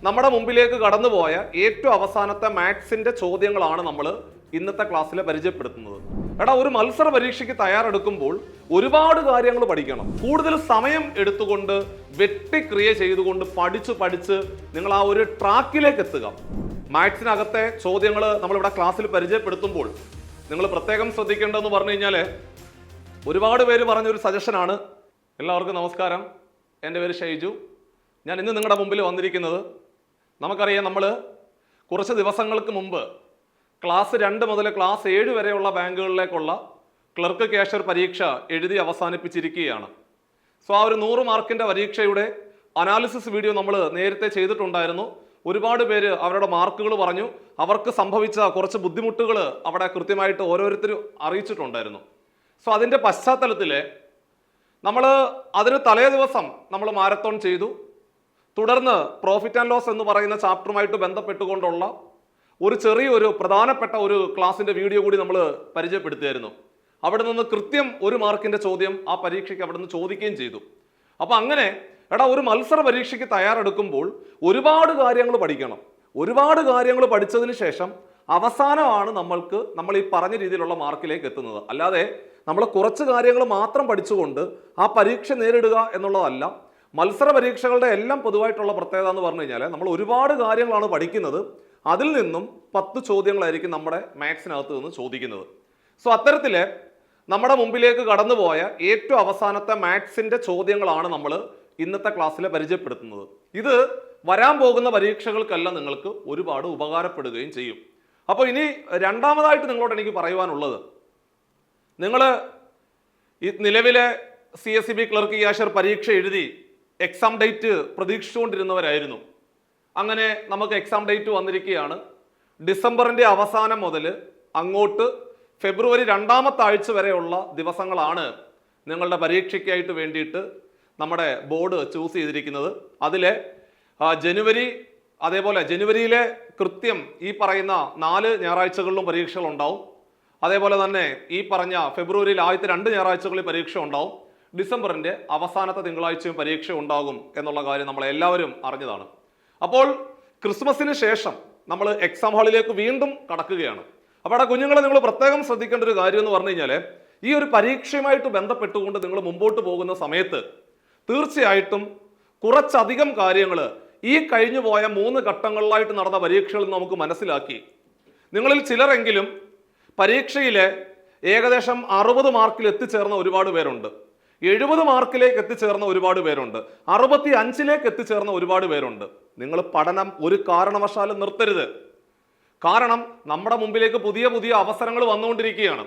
നമ്മുടെ മുമ്പിലേക്ക് കടന്നുപോയ ഏറ്റവും അവസാനത്തെ മാത്സിന്റെ ചോദ്യങ്ങളാണ് നമ്മൾ ഇന്നത്തെ ക്ലാസ്സിൽ പരിചയപ്പെടുത്തുന്നത്. എടാ, ഒരു മത്സര പരീക്ഷയ്ക്ക് തയ്യാറെടുക്കുമ്പോൾ ഒരുപാട് കാര്യങ്ങൾ പഠിക്കണം. കൂടുതൽ സമയം എടുത്തുകൊണ്ട് വെട്ടിക്രിയ ചെയ്തുകൊണ്ട് പഠിച്ച് നിങ്ങൾ ആ ഒരു ട്രാക്കിലേക്ക് എത്തുക. മാത്സിനകത്തെ ചോദ്യങ്ങൾ നമ്മളിവിടെ ക്ലാസ്സിൽ പരിചയപ്പെടുത്തുമ്പോൾ നിങ്ങൾ പ്രത്യേകം ശ്രദ്ധിക്കേണ്ടതെന്ന് പറഞ്ഞു കഴിഞ്ഞാൽ, ഒരുപാട് പേര് പറഞ്ഞൊരു സജഷനാണ്. എല്ലാവർക്കും നമസ്കാരം, എൻ്റെ പേര് ഷൈജു. ഞാൻ ഇന്ന് നിങ്ങളുടെ മുമ്പിൽ വന്നിരിക്കുന്നത്, നമുക്കറിയാം നമ്മൾ കുറച്ച് ദിവസങ്ങൾക്ക് മുമ്പ് ക്ലാസ് 2 മുതൽ ക്ലാസ് 7 വരെയുള്ള ബാങ്കുകളിലേക്കുള്ള ക്ലർക്ക് ക്യാഷ്യർ പരീക്ഷ എഴുതി അവസാനിപ്പിച്ചിരിക്കുകയാണ്. സോ ആ ഒരു 100 മാർക്കിൻ്റെ പരീക്ഷയുടെ അനാലിസിസ് വീഡിയോ നമ്മൾ നേരത്തെ ചെയ്തിട്ടുണ്ടായിരുന്നു. ഒരുപാട് പേര് അവരുടെ മാർക്കുകൾ പറഞ്ഞു. അവർക്ക് സംഭവിച്ച കുറച്ച് ബുദ്ധിമുട്ടുകൾ അവിടെ കൃത്യമായിട്ട് ഓരോരുത്തരും അറിയിച്ചിട്ടുണ്ടായിരുന്നു. സോ അതിൻ്റെ പശ്ചാത്തലത്തിൽ നമ്മൾ അതിന് തലേ ദിവസം നമ്മൾ മാരത്തോൺ ചെയ്തു. തുടർന്ന് പ്രോഫിറ്റ് ആൻഡ് ലോസ് എന്ന് പറയുന്ന ചാപ്റ്ററുമായിട്ട് ബന്ധപ്പെട്ടുകൊണ്ടുള്ള ഒരു ചെറിയൊരു പ്രധാനപ്പെട്ട ഒരു ക്ലാസിൻ്റെ വീഡിയോ കൂടി നമ്മൾ പരിചയപ്പെടുത്തിയായിരുന്നു. അവിടെ നിന്ന് കൃത്യം 1 മാർക്കിൻ്റെ ചോദ്യം ആ പരീക്ഷയ്ക്ക് അവിടെ നിന്ന് ചോദിക്കുകയും ചെയ്തു. അപ്പോൾ അങ്ങനെ എടാ, ഒരു മത്സര പരീക്ഷയ്ക്ക് തയ്യാറെടുക്കുമ്പോൾ ഒരുപാട് കാര്യങ്ങൾ പഠിക്കണം. ഒരുപാട് കാര്യങ്ങൾ പഠിച്ചതിന് ശേഷം അവസാനമാണ് നമ്മൾ ഈ പറഞ്ഞ രീതിയിലുള്ള മാർക്കിലേക്ക് എത്തുന്നത്. അല്ലാതെ നമ്മൾ കുറച്ച് കാര്യങ്ങൾ മാത്രം പഠിച്ചുകൊണ്ട് ആ പരീക്ഷ നേരിടുക എന്നുള്ളതല്ല. മത്സര പരീക്ഷകളുടെ എല്ലാം പൊതുവായിട്ടുള്ള പ്രത്യേകത എന്ന് പറഞ്ഞു കഴിഞ്ഞാൽ, നമ്മൾ ഒരുപാട് കാര്യങ്ങളാണ് പഠിക്കുന്നത്. അതിൽ നിന്നും 10 ചോദ്യങ്ങളായിരിക്കും നമ്മുടെ മാത്സിനകത്ത് നിന്ന് ചോദിക്കുന്നത്. സോ അത്തരത്തിൽ നമ്മുടെ മുമ്പിലേക്ക് കടന്നുപോയ ഏറ്റവും അവസാനത്തെ മാത്സിന്റെ ചോദ്യങ്ങളാണ് നമ്മൾ ഇന്നത്തെ ക്ലാസ്സിൽ പരിചയപ്പെടുത്തുന്നത്. ഇത് വരാൻ പോകുന്ന പരീക്ഷകൾക്കെല്ലാം നിങ്ങൾക്ക് ഒരുപാട് ഉപകാരപ്പെടുകയും ചെയ്യും. അപ്പോൾ ഇനി രണ്ടാമതായിട്ട് നിങ്ങളോട് എനിക്ക് പറയുവാനുള്ളത്, നിങ്ങൾ ഈ നിലവിലെ CSEB ക്ലർക്ക് ക്യാഷ്യർ പരീക്ഷ എഴുതി എക്സാം ഡേറ്റ് പ്രതീക്ഷിച്ചുകൊണ്ടിരുന്നവരായിരുന്നു. അങ്ങനെ നമുക്ക് എക്സാം ഡേറ്റ് വന്നിരിക്കുകയാണ്. ഡിസംബറിൻ്റെ അവസാനം മുതൽ അങ്ങോട്ട് ഫെബ്രുവരി 2ാമത്തെ ആഴ്ച വരെയുള്ള ദിവസങ്ങളാണ് നിങ്ങളുടെ പരീക്ഷയ്ക്കായിട്ട് വേണ്ടിയിട്ട് നമ്മുടെ ബോർഡ് ചൂസ് ചെയ്തിരിക്കുന്നത്. അതിലെ ജനുവരി, അതേപോലെ ജനുവരിയിലെ കൃത്യം ഈ പറയുന്ന 4 ഞായറാഴ്ചകളിലും പരീക്ഷകളുണ്ടാവും. അതേപോലെ തന്നെ ഈ പറഞ്ഞ ഫെബ്രുവരിയിൽ ആദ്യത്തെ 2 ഞായറാഴ്ചകളിൽ പരീക്ഷ ഉണ്ടാവും. ഡിസംബറിൻ്റെ അവസാനത്തെ തിങ്കളാഴ്ചയും പരീക്ഷ ഉണ്ടാകും എന്നുള്ള കാര്യം നമ്മളെല്ലാവരും അറിഞ്ഞതാണ്. അപ്പോൾ ക്രിസ്മസിന് ശേഷം നമ്മൾ എക്സാം ഹാളിലേക്ക് വീണ്ടും കടക്കുകയാണ്. അപ്പോൾ അവിടെ കുഞ്ഞുങ്ങളെ നിങ്ങൾ പ്രത്യേകം ശ്രദ്ധിക്കേണ്ട ഒരു കാര്യം എന്ന് പറഞ്ഞു കഴിഞ്ഞാൽ, ഈ ഒരു പരീക്ഷയുമായിട്ട് ബന്ധപ്പെട്ടുകൊണ്ട് നിങ്ങൾ മുമ്പോട്ട് പോകുന്ന സമയത്ത് തീർച്ചയായിട്ടും കുറച്ചധികം കാര്യങ്ങൾ ഈ കഴിഞ്ഞു പോയ 3 ഘട്ടങ്ങളിലായിട്ട് നടന്ന പരീക്ഷകളിൽ നമുക്ക് മനസ്സിലാക്കി. നിങ്ങളിൽ ചിലരെങ്കിലും പരീക്ഷയിലെ ഏകദേശം 60 മാർക്കിൽ എത്തിച്ചേർന്ന ഒരുപാട് പേരുണ്ട്, 70 മാർക്കിലേക്ക് എത്തിച്ചേർന്ന ഒരുപാട് പേരുണ്ട്, 65ലേക്ക് എത്തിച്ചേർന്ന ഒരുപാട് പേരുണ്ട്. നിങ്ങൾ പഠനം ഒരു കാരണവശാലും നിർത്തരുത്. കാരണം നമ്മുടെ മുമ്പിലേക്ക് പുതിയ പുതിയ അവസരങ്ങൾ വന്നുകൊണ്ടിരിക്കുകയാണ്.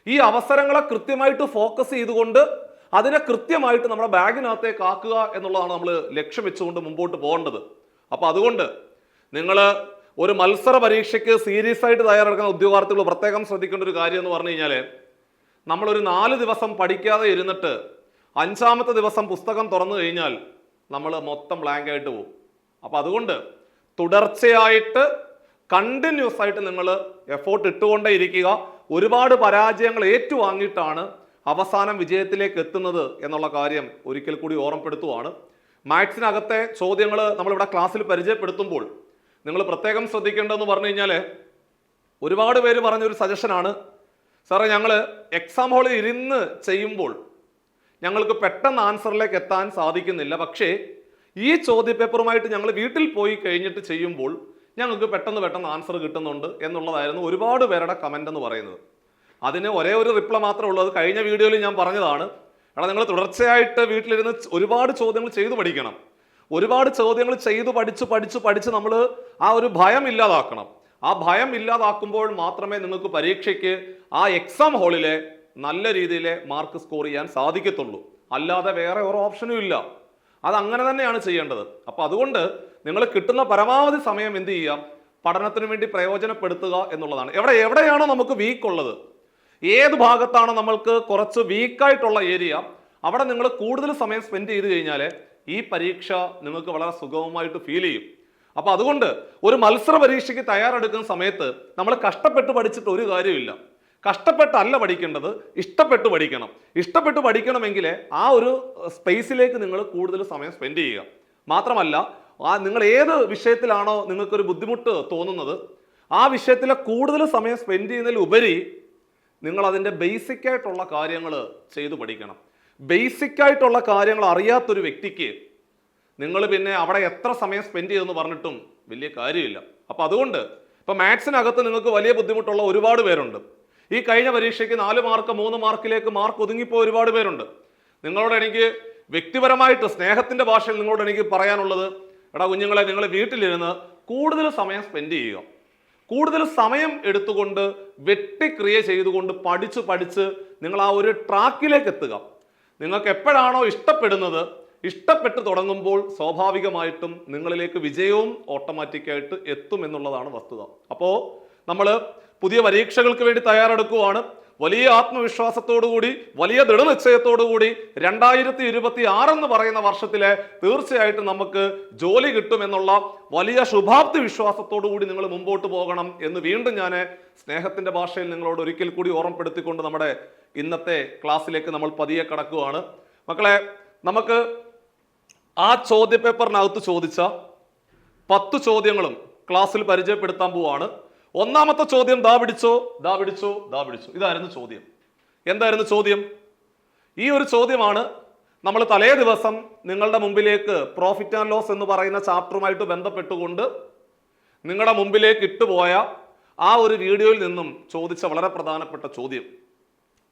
ഈ അവസരങ്ങളെ കൃത്യമായിട്ട് ഫോക്കസ് ചെയ്തുകൊണ്ട് അതിനെ കൃത്യമായിട്ട് നമ്മുടെ ബാഗിനകത്തേക്ക് ആക്കുക എന്നുള്ളതാണ് നമ്മൾ ലക്ഷ്യം വെച്ചുകൊണ്ട് മുമ്പോട്ട് പോകേണ്ടത്. അപ്പോൾ അതുകൊണ്ട് നിങ്ങൾ ഒരു മത്സര പരീക്ഷയ്ക്ക് സീരിയസ് ആയിട്ട് തയ്യാറെടുക്കുന്ന ഉദ്യോഗാർത്ഥികൾ പ്രത്യേകം ശ്രദ്ധിക്കേണ്ട ഒരു കാര്യം എന്ന് പറഞ്ഞു കഴിഞ്ഞാൽ, നമ്മളൊരു 4 ദിവസം പഠിക്കാതെ ഇരുന്നിട്ട് 5ാമത്തെ ദിവസം പുസ്തകം തുറന്നു കഴിഞ്ഞാൽ നമ്മൾ മൊത്തം ബ്ലാങ്ക് ആയിട്ട് പോകും. അപ്പോൾ അതുകൊണ്ട് തുടർച്ചയായിട്ട് കണ്ടിന്യൂസ് ആയിട്ട് നിങ്ങൾ എഫോർട്ട് ഇട്ടുകൊണ്ടേ ഇരിക്കുക. ഒരുപാട് പരാജയങ്ങൾ ഏറ്റുവാങ്ങിയിട്ടാണ് അവസാനം വിജയത്തിലേക്ക് എത്തുന്നത് എന്നുള്ള കാര്യം ഒരിക്കൽ കൂടി ഓർമ്മപ്പെടുത്തുവാണ്. മാത്സിനകത്തെ ചോദ്യങ്ങൾ നമ്മളിവിടെ ക്ലാസ്സിൽ പരിചയപ്പെടുത്തുമ്പോൾ നിങ്ങൾ പ്രത്യേകം ശ്രദ്ധിക്കേണ്ടതെന്ന് പറഞ്ഞു കഴിഞ്ഞാൽ, ഒരുപാട് പേര് പറഞ്ഞൊരു സജഷനാണ്, സാറേ ഞങ്ങൾ എക്സാം ഹാളിൽ ഇരുന്ന് ചെയ്യുമ്പോൾ ഞങ്ങൾക്ക് പെട്ടെന്ന് ആൻസറിലേക്ക് എത്താൻ സാധിക്കുന്നില്ല, പക്ഷേ ഈ ചോദ്യപേപ്പറുമായിട്ട് ഞങ്ങൾ വീട്ടിൽ പോയി കഴിഞ്ഞിട്ട് ചെയ്യുമ്പോൾ ഞങ്ങൾക്ക് പെട്ടെന്ന് ആൻസർ കിട്ടുന്നുണ്ട് എന്നുള്ളതായിരുന്നു ഒരുപാട് പേരുടെ കമൻ്റ് എന്ന് പറയുന്നത്. അതിന് ഒരേ ഒരു റിപ്ലൈ മാത്രമേ ഉള്ളൂ. അത് കഴിഞ്ഞ വീഡിയോയിൽ ഞാൻ പറഞ്ഞതാണ്. എടാ, നിങ്ങൾ തുടർച്ചയായിട്ട് വീട്ടിലിരുന്ന് ഒരുപാട് ചോദ്യങ്ങൾ ചെയ്തു പഠിക്കണം. ഒരുപാട് ചോദ്യങ്ങൾ ചെയ്തു പഠിച്ച് നമ്മൾ ആ ഒരു ഭയം ഇല്ലാതാക്കണം. ആ ഭയം ഇല്ലാതാക്കുമ്പോൾ മാത്രമേ നിങ്ങൾക്ക് പരീക്ഷയ്ക്ക് ആ എക്സാം ഹാളിലെ നല്ല രീതിയിൽ മാർക്ക് സ്കോർ ചെയ്യാൻ സാധിക്കത്തുള്ളൂ. അല്ലാതെ വേറെ ഒരു ഓപ്ഷനും ഇല്ല. അത് അങ്ങനെ തന്നെയാണ് ചെയ്യേണ്ടത്. അപ്പോൾ അതുകൊണ്ട് നിങ്ങൾ കിട്ടുന്ന പരമാവധി സമയം എന്ത് ചെയ്യാം, പഠനത്തിന് വേണ്ടി പ്രയോജനപ്പെടുത്തുക എന്നുള്ളതാണ്. എവിടെയാണോ നമുക്ക് വീക്ക് ഉള്ളത്, ഏത് ഭാഗത്താണോ നമ്മൾക്ക് കുറച്ച് വീക്കായിട്ടുള്ള ഏരിയ, അവിടെ നിങ്ങൾ കൂടുതൽ സമയം സ്പെൻഡ് ചെയ്ത് കഴിഞ്ഞാൽ ഈ പരീക്ഷ നിങ്ങൾക്ക് വളരെ സുഗമമായിട്ട് ഫീൽ ചെയ്യും. അപ്പോൾ അതുകൊണ്ട് ഒരു മത്സര പരീക്ഷയ്ക്ക് തയ്യാറെടുക്കുന്ന സമയത്ത് നമ്മൾ കഷ്ടപ്പെട്ട് പഠിച്ചിട്ട് ഒരു കാര്യമില്ല. കഷ്ടപ്പെട്ടല്ല പഠിക്കേണ്ടത്, ഇഷ്ടപ്പെട്ട് പഠിക്കണം. ഇഷ്ടപ്പെട്ട് പഠിക്കണമെങ്കിൽ ആ ഒരു സ്പേസിലേക്ക് നിങ്ങൾ കൂടുതൽ സമയം സ്പെൻഡ് ചെയ്യുക. മാത്രമല്ല നിങ്ങൾ ഏത് വിഷയത്തിലാണോ നിങ്ങൾക്കൊരു ബുദ്ധിമുട്ട് തോന്നുന്നത് ആ വിഷയത്തിലെ കൂടുതൽ സമയം സ്പെൻഡ് ചെയ്യുന്നതിലുപരി നിങ്ങൾ അതിൻ്റെ ബേസിക് ആയിട്ടുള്ള കാര്യങ്ങൾ ചെയ്തു പഠിക്കണം. ബേസിക് ആയിട്ടുള്ള കാര്യങ്ങൾ അറിയാത്തൊരു വ്യക്തിക്ക് നിങ്ങൾ പിന്നെ അവിടെ എത്ര സമയം സ്പെൻഡ് ചെയ്തെന്ന് പറഞ്ഞിട്ടും വലിയ കാര്യമില്ല. അപ്പം അതുകൊണ്ട് ഇപ്പം മാത്സിനകത്ത് നിങ്ങൾക്ക് വലിയ ബുദ്ധിമുട്ടുള്ള ഒരുപാട് പേരുണ്ട്. ഈ കഴിഞ്ഞ പരീക്ഷയ്ക്ക് 4 മാർക്ക് 3 മാർക്കിലേക്ക് മാർക്ക് ഒതുങ്ങിപ്പോയ ഒരുപാട് പേരുണ്ട്. നിങ്ങളോട് എനിക്ക് വ്യക്തിപരമായിട്ട് സ്നേഹത്തിൻ്റെ ഭാഷയിൽ നിങ്ങളോട് എനിക്ക് പറയാനുള്ളത്, എടാ കുഞ്ഞുങ്ങളെ, നിങ്ങൾ വീട്ടിലിരുന്ന് കൂടുതൽ സമയം സ്പെൻഡ് ചെയ്യുക. കൂടുതൽ സമയം എടുത്തുകൊണ്ട് വെട്ടിക്രിയ ചെയ്തുകൊണ്ട് പഠിച്ച് നിങ്ങൾ ആ ഒരു ട്രാക്കിലേക്ക് എത്തുക. നിങ്ങൾക്ക് എപ്പോഴാണോ ഇഷ്ടപ്പെടുന്നത്, ഇഷ്ടപ്പെട്ട് തുടങ്ങുമ്പോൾ സ്വാഭാവികമായിട്ടും നിങ്ങളിലേക്ക് വിജയവും ഓട്ടോമാറ്റിക്കായിട്ട് എത്തും എന്നുള്ളതാണ് വസ്തുത. അപ്പോൾ നമ്മൾ പുതിയ പരീക്ഷകൾക്ക് വേണ്ടി തയ്യാറെടുക്കുവാണ്. വലിയ ആത്മവിശ്വാസത്തോടുകൂടി, വലിയ ദൃഢനിശ്ചയത്തോടുകൂടി 2026 എന്ന് പറയുന്ന വർഷത്തിലെ തീർച്ചയായിട്ടും നമുക്ക് ജോലി കിട്ടുമെന്നുള്ള വലിയ ശുഭാപ്തി വിശ്വാസത്തോടുകൂടി നിങ്ങൾ മുമ്പോട്ട് പോകണം എന്ന് വീണ്ടും ഞാൻ സ്നേഹത്തിൻ്റെ ഭാഷയിൽ നിങ്ങളോട് ഒരിക്കൽ കൂടി ഓർമ്മപ്പെടുത്തിക്കൊണ്ട് നമ്മുടെ ഇന്നത്തെ ക്ലാസ്സിലേക്ക് നമ്മൾ പതിയെ കടക്കുകയാണ്. മക്കളെ, നമുക്ക് ആ ചോദ്യപേപ്പറിനകത്ത് ചോദിച്ച 10 ചോദ്യങ്ങളും ക്ലാസ്സിൽ പരിചയപ്പെടുത്താൻ പോവാണ്. ഒന്നാമത്തെ ചോദ്യം ദാ പിടിച്ചോ. ഇതായിരുന്നു ചോദ്യം. എന്തായിരുന്നു ചോദ്യം? ഈ ഒരു ചോദ്യമാണ് നമ്മൾ തലേ ദിവസം നിങ്ങളുടെ മുമ്പിലേക്ക് പ്രോഫിറ്റ് ആൻഡ് ലോസ് എന്ന് പറയുന്ന ചാപ്റ്ററുമായിട്ട് ബന്ധപ്പെട്ടുകൊണ്ട് നിങ്ങളുടെ മുമ്പിലേക്ക് ഇട്ടുപോയ ആ ഒരു വീഡിയോയിൽ നിന്നും ചോദിച്ച വളരെ പ്രധാനപ്പെട്ട ചോദ്യം.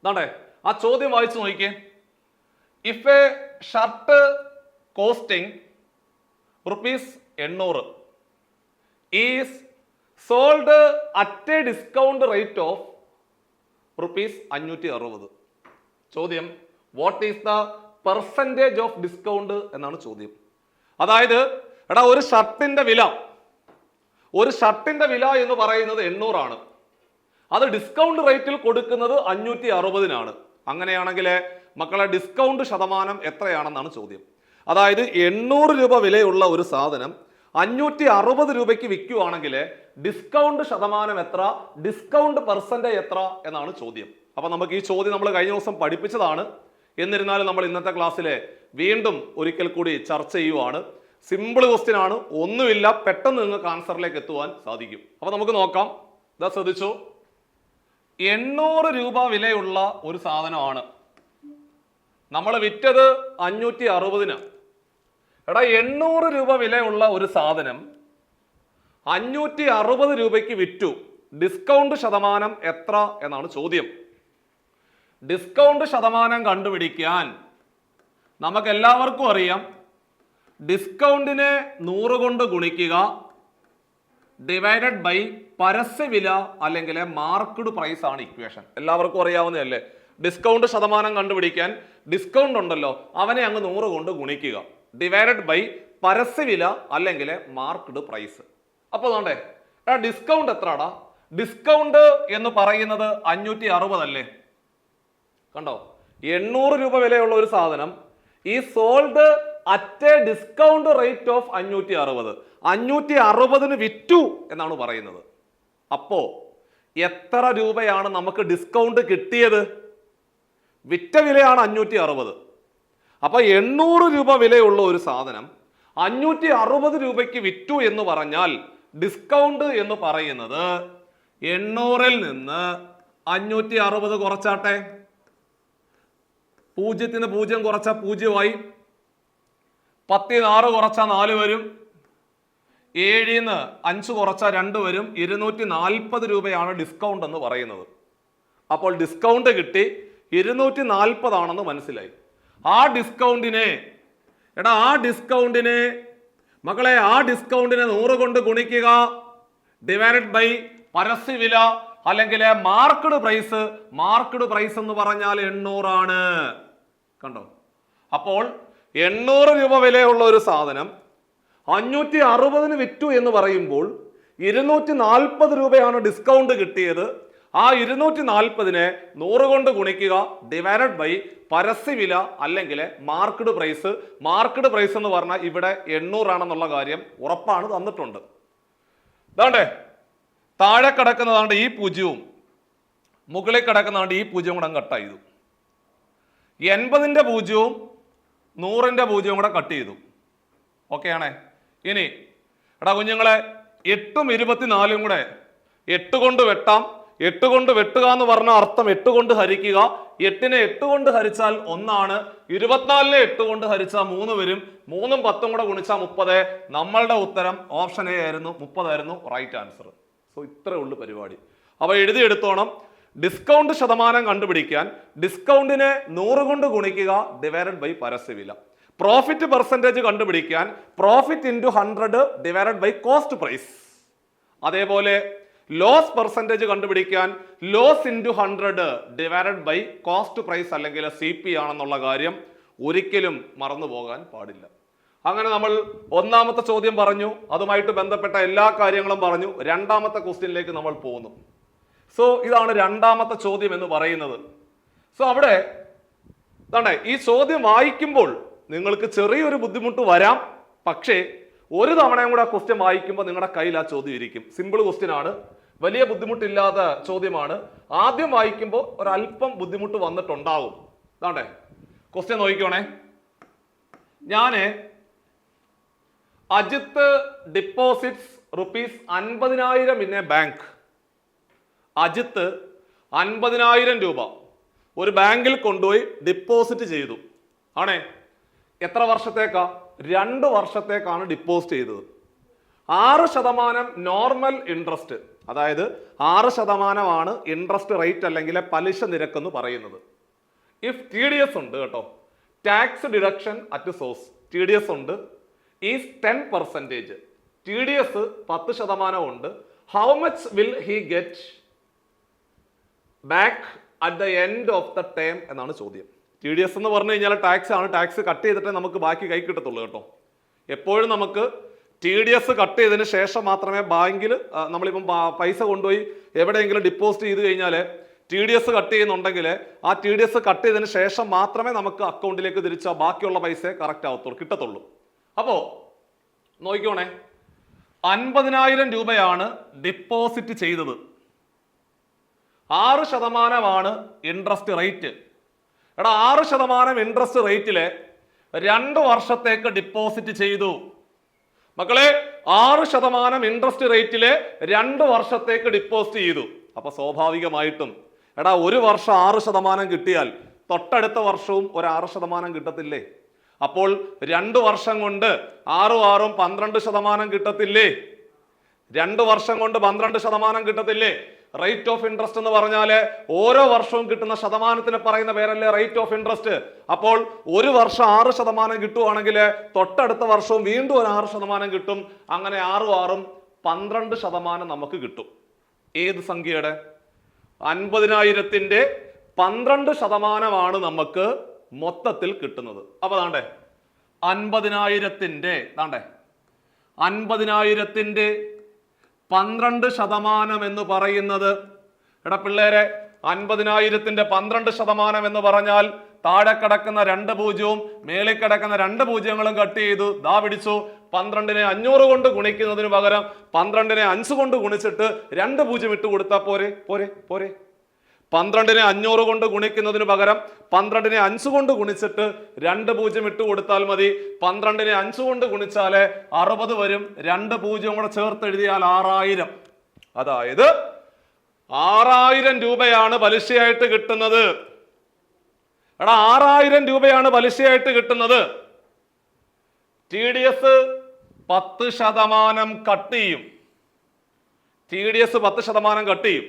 അതാണ്ടേ, ആ ചോദ്യം വായിച്ചു നോക്കിക്കേ. If A shirt costing ₹800 is sold at A discount rate of ₹560. ചോദ്യം, what is the percentage of discount എന്നാണ് ചോദ്യം. അതായത് എടാ, ഒരു ഷർട്ടിന്റെ വില എന്ന് പറയുന്നത് 800 ആണ്. അത് ഡിസ്കൗണ്ട് റേറ്റിൽ കൊടുക്കുന്നത് 560-നാണ്. അങ്ങനെയാണെങ്കിൽ മക്കളെ, ഡിസ്കൗണ്ട് ശതമാനം എത്രയാണെന്നാണ് ചോദ്യം. അതായത് 800 രൂപ വിലയുള്ള ഒരു സാധനം 560 രൂപയ്ക്ക് വിൽക്കുകയാണെങ്കിൽ ഡിസ്കൗണ്ട് ശതമാനം എത്ര, ഡിസ്കൗണ്ട് പെർസെൻറ്റേജ് എത്ര എന്നാണ് ചോദ്യം. അപ്പം നമുക്ക് ഈ ചോദ്യം നമ്മൾ കഴിഞ്ഞ ദിവസം പഠിപ്പിച്ചതാണ്. എന്നിരുന്നാലും നമ്മൾ ഇന്നത്തെ ക്ലാസ്സിലെ വീണ്ടും ഒരിക്കൽ കൂടി ചർച്ച ചെയ്യുവാണ്. സിമ്പിൾ ക്വസ്റ്റ്യൻ ആണ്, ഒന്നുമില്ല, പെട്ടെന്ന് നിങ്ങൾക്ക് ആൻസറിലേക്ക് എത്തുവാൻ സാധിക്കും. അപ്പം നമുക്ക് നോക്കാം. ഇതാ ശ്രദ്ധിച്ചു, 800 രൂപ വിലയുള്ള ഒരു സാധനമാണ് നമ്മൾ വിറ്റത് 560-ന്. എടാ, 800 രൂപ വിലയുള്ള ഒരു സാധനം 560 രൂപയ്ക്ക് വിറ്റു. ഡിസ്കൗണ്ട് ശതമാനം എത്ര എന്നാണ് ചോദ്യം. ഡിസ്കൗണ്ട് ശതമാനം കണ്ടുപിടിക്കാൻ നമുക്ക് എല്ലാവർക്കും അറിയാം, ഡിസ്കൗണ്ടിനെ 100 കൊണ്ട് ഗുണിക്കുക ഡിവൈഡഡ് ബൈ പരസ്യവില അല്ലെങ്കിൽ മാർക്കഡ് പ്രൈസ് ആണ് ഇക്വേഷൻ. എല്ലാവർക്കും അറിയാവുന്നതല്ലേ? ഡിസ്കൗണ്ട് ശതമാനം കണ്ടുപിടിക്കാൻ ഡിസ്കൗണ്ട് ഉണ്ടല്ലോ, അവനെ അങ്ങ് 100 കൊണ്ട് ഗുണിക്കുക ഡിവൈഡഡ് ബൈ പരസ്യവില അല്ലെങ്കിൽ മാർക്കഡ് പ്രൈസ്. അപ്പോൾ നോണ്ടേ, ഡിസ്കൗണ്ട് എത്രടാ? ഡിസ്കൗണ്ട് എന്ന് പറയുന്നത് 560 അല്ലേ? കണ്ടോ, 800 രൂപ വിലയുള്ള ഒരു സാധനം ഈ sold at A discount rate of 560. 560-ന് വിറ്റു എന്നാണ് പറയുന്നത്. അപ്പോ എത്ര രൂപയാണ് നമുക്ക് ഡിസ്കൗണ്ട് കിട്ടിയത്? വിറ്റ വിലയാണ് 560. അപ്പൊ 800 രൂപ വിലയുള്ള ഒരു സാധനം 560 രൂപയ്ക്ക് വിറ്റു എന്ന് പറഞ്ഞാൽ ഡിസ്കൗണ്ട് എന്ന് പറയുന്നത് 800-ൽ നിന്ന് 560 കുറച്ചാട്ടെ. 0-ന് 0 കുറച്ച 0 ആയി. 10-ന് 6 കുറച്ച 4 വരും. 7-ന് 5 കുറച്ച 2 വരും. 240 രൂപയാണ് ഡിസ്കൗണ്ട് എന്ന് പറയുന്നത്. അപ്പോൾ ഡിസ്കൗണ്ട് കിട്ടി 240 ആണെന്ന് മനസ്സിലായി. ആ ഡിസ്കൗണ്ടിനെ മക്കളെ, ആ ഡിസ്കൗണ്ടിനെ 100 കൊണ്ട് ഗുണിക്കുക ഡിവൈഡഡ് ബൈ പരസ്യവില അല്ലെങ്കിൽ മാർക്കഡ് പ്രൈസ്. മാർക്കഡ് പ്രൈസ് എന്ന് പറഞ്ഞാൽ 800 ആണ്. കണ്ടോ? അപ്പോൾ 800 രൂപ വിലയുള്ള ഒരു സാധനം 560-ന് വിറ്റു എന്ന് പറയുമ്പോൾ 240 രൂപയാണ് ഡിസ്കൗണ്ട് കിട്ടിയത്. ആ 240-നെ 100 കൊണ്ട് ഗുണിക്കുക ഡിവൈഡഡ് ബൈ പരസ്യവില അല്ലെങ്കിൽ മാർക്കഡ് പ്രൈസ്. മാർക്കഡ് പ്രൈസ് എന്ന് പറഞ്ഞാൽ ഇവിടെ 800 ആണെന്നുള്ള കാര്യം ഉറപ്പാണ്, തന്നിട്ടുണ്ട്. അതാണ്ടേ, താഴെ കിടക്കുന്നതാണ്ട് ഈ 0-ഉം മുകളിൽ കിടക്കുന്നതാണ്ട് ഈ 0-ഉം കൂടെ കട്ട് ചെയ്തു. 80-ന്റെ 0-ഉം 100-ന്റെ 0-ഉം കൂടെ കട്ട് ചെയ്തു. ഓക്കെ ആണേ? ഇനി എടാ കുഞ്ഞുങ്ങളെ 8ഉം 24ഉം കൂടെ 8 കൊണ്ട് വെട്ടാം. 8 കൊണ്ട് വെട്ടുക എന്ന് പറഞ്ഞ അർത്ഥം 8 കൊണ്ട് ഹരിക്കുക. 8നെ 8 കൊണ്ട് ഹരിച്ചാൽ 1 ആണ്. 24നെ 8 കൊണ്ട് ഹരിച്ചാൽ 3 വരും. 3ഉം 10ഉം കൂടെ ഗുണിച്ചാൽ 30. നമ്മളുടെ ഉത്തരം ഓപ്ഷൻ എ ആയിരുന്നു, 30 ആയിരുന്നു റൈറ്റ് ആൻസർ. സോ ഇത്രേ ഉള്ളു പരിപാടി. അപ്പൊ എഴുതിയെടുത്തോണം. ഡിസ്കൗണ്ട് ശതമാനം കണ്ടുപിടിക്കാൻ ഡിസ്കൗണ്ടിനെ 100 കൊണ്ട് ഗുണിക്കുക ഡിവൈഡഡ് ബൈ പരസ്യവില. പ്രോഫിറ്റ് പെർസെൻറ്റേജ് കണ്ടുപിടിക്കാൻ profit into 100 divided by cost price. അതേപോലെ ലോസ് പെർസെൻറ്റേജ് കണ്ടുപിടിക്കാൻ loss into 100 divided by cost price അല്ലെങ്കിൽ CP ആണെന്നുള്ള കാര്യം ഒരിക്കലും മറന്നു പോകാൻ പാടില്ല. അങ്ങനെ നമ്മൾ ഒന്നാമത്തെ ചോദ്യം പറഞ്ഞു, അതുമായിട്ട് ബന്ധപ്പെട്ട എല്ലാ കാര്യങ്ങളും പറഞ്ഞു. രണ്ടാമത്തെ ക്വസ്റ്റ്യനിലേക്ക് നമ്മൾ പോകുന്നു. സോ ഇതാണ് രണ്ടാമത്തെ ചോദ്യം എന്ന് പറയുന്നത്. സോ അവിടെ ഈ ചോദ്യം വായിക്കുമ്പോൾ നിങ്ങൾക്ക് ചെറിയൊരു ബുദ്ധിമുട്ട് വരാം. പക്ഷേ ഒരു തവണയും കൂടെ ആ ക്വസ്റ്റ്യൻ വായിക്കുമ്പോൾ നിങ്ങളുടെ കയ്യിൽ ആ ചോദ്യം ഇരിക്കും. സിമ്പിൾ ക്വസ്റ്റ്യൻ ആണ്, വലിയ ബുദ്ധിമുട്ടില്ലാത്ത ചോദ്യമാണ്. ആദ്യം വായിക്കുമ്പോൾ ഒരല്പം ബുദ്ധിമുട്ട് വന്നിട്ടുണ്ടാവും. ക്വസ്റ്റ്യൻ നോക്കിക്കോണേ. ഞാന് Ajith deposits ₹50,000 in A bank. Ajith 50,000 രൂപ ഒരു ബാങ്കിൽ കൊണ്ടുപോയി ഡിപ്പോസിറ്റ് ചെയ്തു. ആണേ, എത്ര വർഷത്തേക്കാ? 2 വർഷത്തേക്കാണ് ഡിപ്പോസിറ്റ് ചെയ്തത്. 6% നോർമൽ ഇൻട്രസ്റ്റ്, അതായത് 6% ഇൻട്രസ്റ്റ് റേറ്റ് അല്ലെങ്കിൽ പലിശ നിരക്ക് എന്ന് പറയുന്നത്. ഇഫ് TDS ഉണ്ട് കേട്ടോ, tax deduction at source, TDS ഉണ്ട്, ഈസ് 10%. TDS 10% ഉണ്ട്. How much will he get back at the end of the term എന്നാണ് ചോദ്യം. TDS എന്ന് പറഞ്ഞു കഴിഞ്ഞാൽ ടാക്സ് ആണ്. ടാക്സ് കട്ട് ചെയ്തിട്ടേ നമുക്ക് ബാക്കി കൈ കിട്ടത്തുള്ളൂ കേട്ടോ. എപ്പോഴും നമുക്ക് TDS കട്ട് ചെയ്തതിന് ശേഷം മാത്രമേ ബാങ്കിൽ നമ്മളിപ്പം പൈസ കൊണ്ടുപോയി എവിടെയെങ്കിലും ഡിപ്പോസിറ്റ് ചെയ്ത് കഴിഞ്ഞാൽ TDS കട്ട് ചെയ്യുന്നുണ്ടെങ്കിൽ ആ TDS കട്ട് ചെയ്തതിന് ശേഷം മാത്രമേ നമുക്ക് അക്കൗണ്ടിലേക്ക് തിരിച്ചാൽ ബാക്കിയുള്ള പൈസ കറക്റ്റ് ആവത്തുള്ളൂ, കിട്ടത്തുള്ളൂ. അപ്പോ നോക്കിക്കോണേ, 50,000 രൂപയാണ് ഡിപ്പോസിറ്റ് ചെയ്തത്. 6% ഇൻട്രസ്റ്റ് റേറ്റ്. 6% ഇൻട്രസ്റ്റ് റേറ്റില് 2 വർഷത്തേക്ക് ഡിപ്പോസിറ്റ് ചെയ്തു. മക്കളെ, 6% ഇൻട്രസ്റ്റ് റേറ്റില് 2 വർഷത്തേക്ക് ഡിപ്പോസിറ്റ് ചെയ്തു. അപ്പൊ സ്വാഭാവികമായിട്ടും ഒരു വർഷം 6% കിട്ടിയാൽ തൊട്ടടുത്ത വർഷവും ഒരു 6% കിട്ടത്തില്ലേ? അപ്പോൾ 2 വർഷം കൊണ്ട് 6 6 12% കിട്ടത്തില്ലേ? 2 വർഷം കൊണ്ട് 12% കിട്ടത്തില്ലേ? റേറ്റ് ഓഫ് ഇൻട്രസ്റ്റ് എന്ന് പറഞ്ഞാല് ഓരോ വർഷവും കിട്ടുന്ന ശതമാനത്തിന് പറയുന്ന പേരല്ലേ റേറ്റ് ഓഫ് ഇൻട്രസ്റ്റ്. അപ്പോൾ ഒരു വർഷം 6% കിട്ടുവാണെങ്കിൽ തൊട്ടടുത്ത വർഷവും വീണ്ടും ഒരു 6% കിട്ടും. അങ്ങനെ 6 6 12% നമുക്ക് കിട്ടും. ഏത് സംഖ്യയുടെ? 50,000ന്റെ 12% നമുക്ക് മൊത്തത്തിൽ കിട്ടുന്നത്. അപ്പൊ 50,000ന്റെ 12% എന്ന് പറയുന്നത്, പിള്ളേരെ, 50,000ന്റെ 12% എന്ന് പറഞ്ഞാൽ താഴെ കിടക്കുന്ന 2 പൂജ്യവും മേളിൽ കിടക്കുന്ന 2 പൂജ്യങ്ങളും കട്ട് ചെയ്തു. ദാ പിടിച്ചു. 12നെ 500 കൊണ്ട് ഗുണിക്കുന്നതിന് പകരം 12നെ 5 കൊണ്ട് ഗുണിച്ചിട്ട് 2 പൂജ്യം ഇട്ട് കൊടുത്താൽ പോരെ? പോരെ? പോരെ? 12നെ 500 കൊണ്ട് ഗുണിക്കുന്നതിന് പകരം 12നെ 5 കൊണ്ട് ഗുണിച്ചിട്ട് 2 പൂജ്യം ഇട്ട് കൊടുത്താൽ മതി. 12നെ 5 കൊണ്ട് ഗുണിച്ചാല് 60 വരും. 2 പൂജ്യം കൂടെ ചേർത്ത് എഴുതിയാൽ 6,000. അതായത് 6,000 രൂപയാണ് പലിശയായിട്ട് കിട്ടുന്നത്. 6,000 രൂപയാണ് പലിശയായിട്ട് കിട്ടുന്നത്. TDS 10% കട്ട് ചെയ്യും. TDS 10% കട്ട് ചെയ്യും.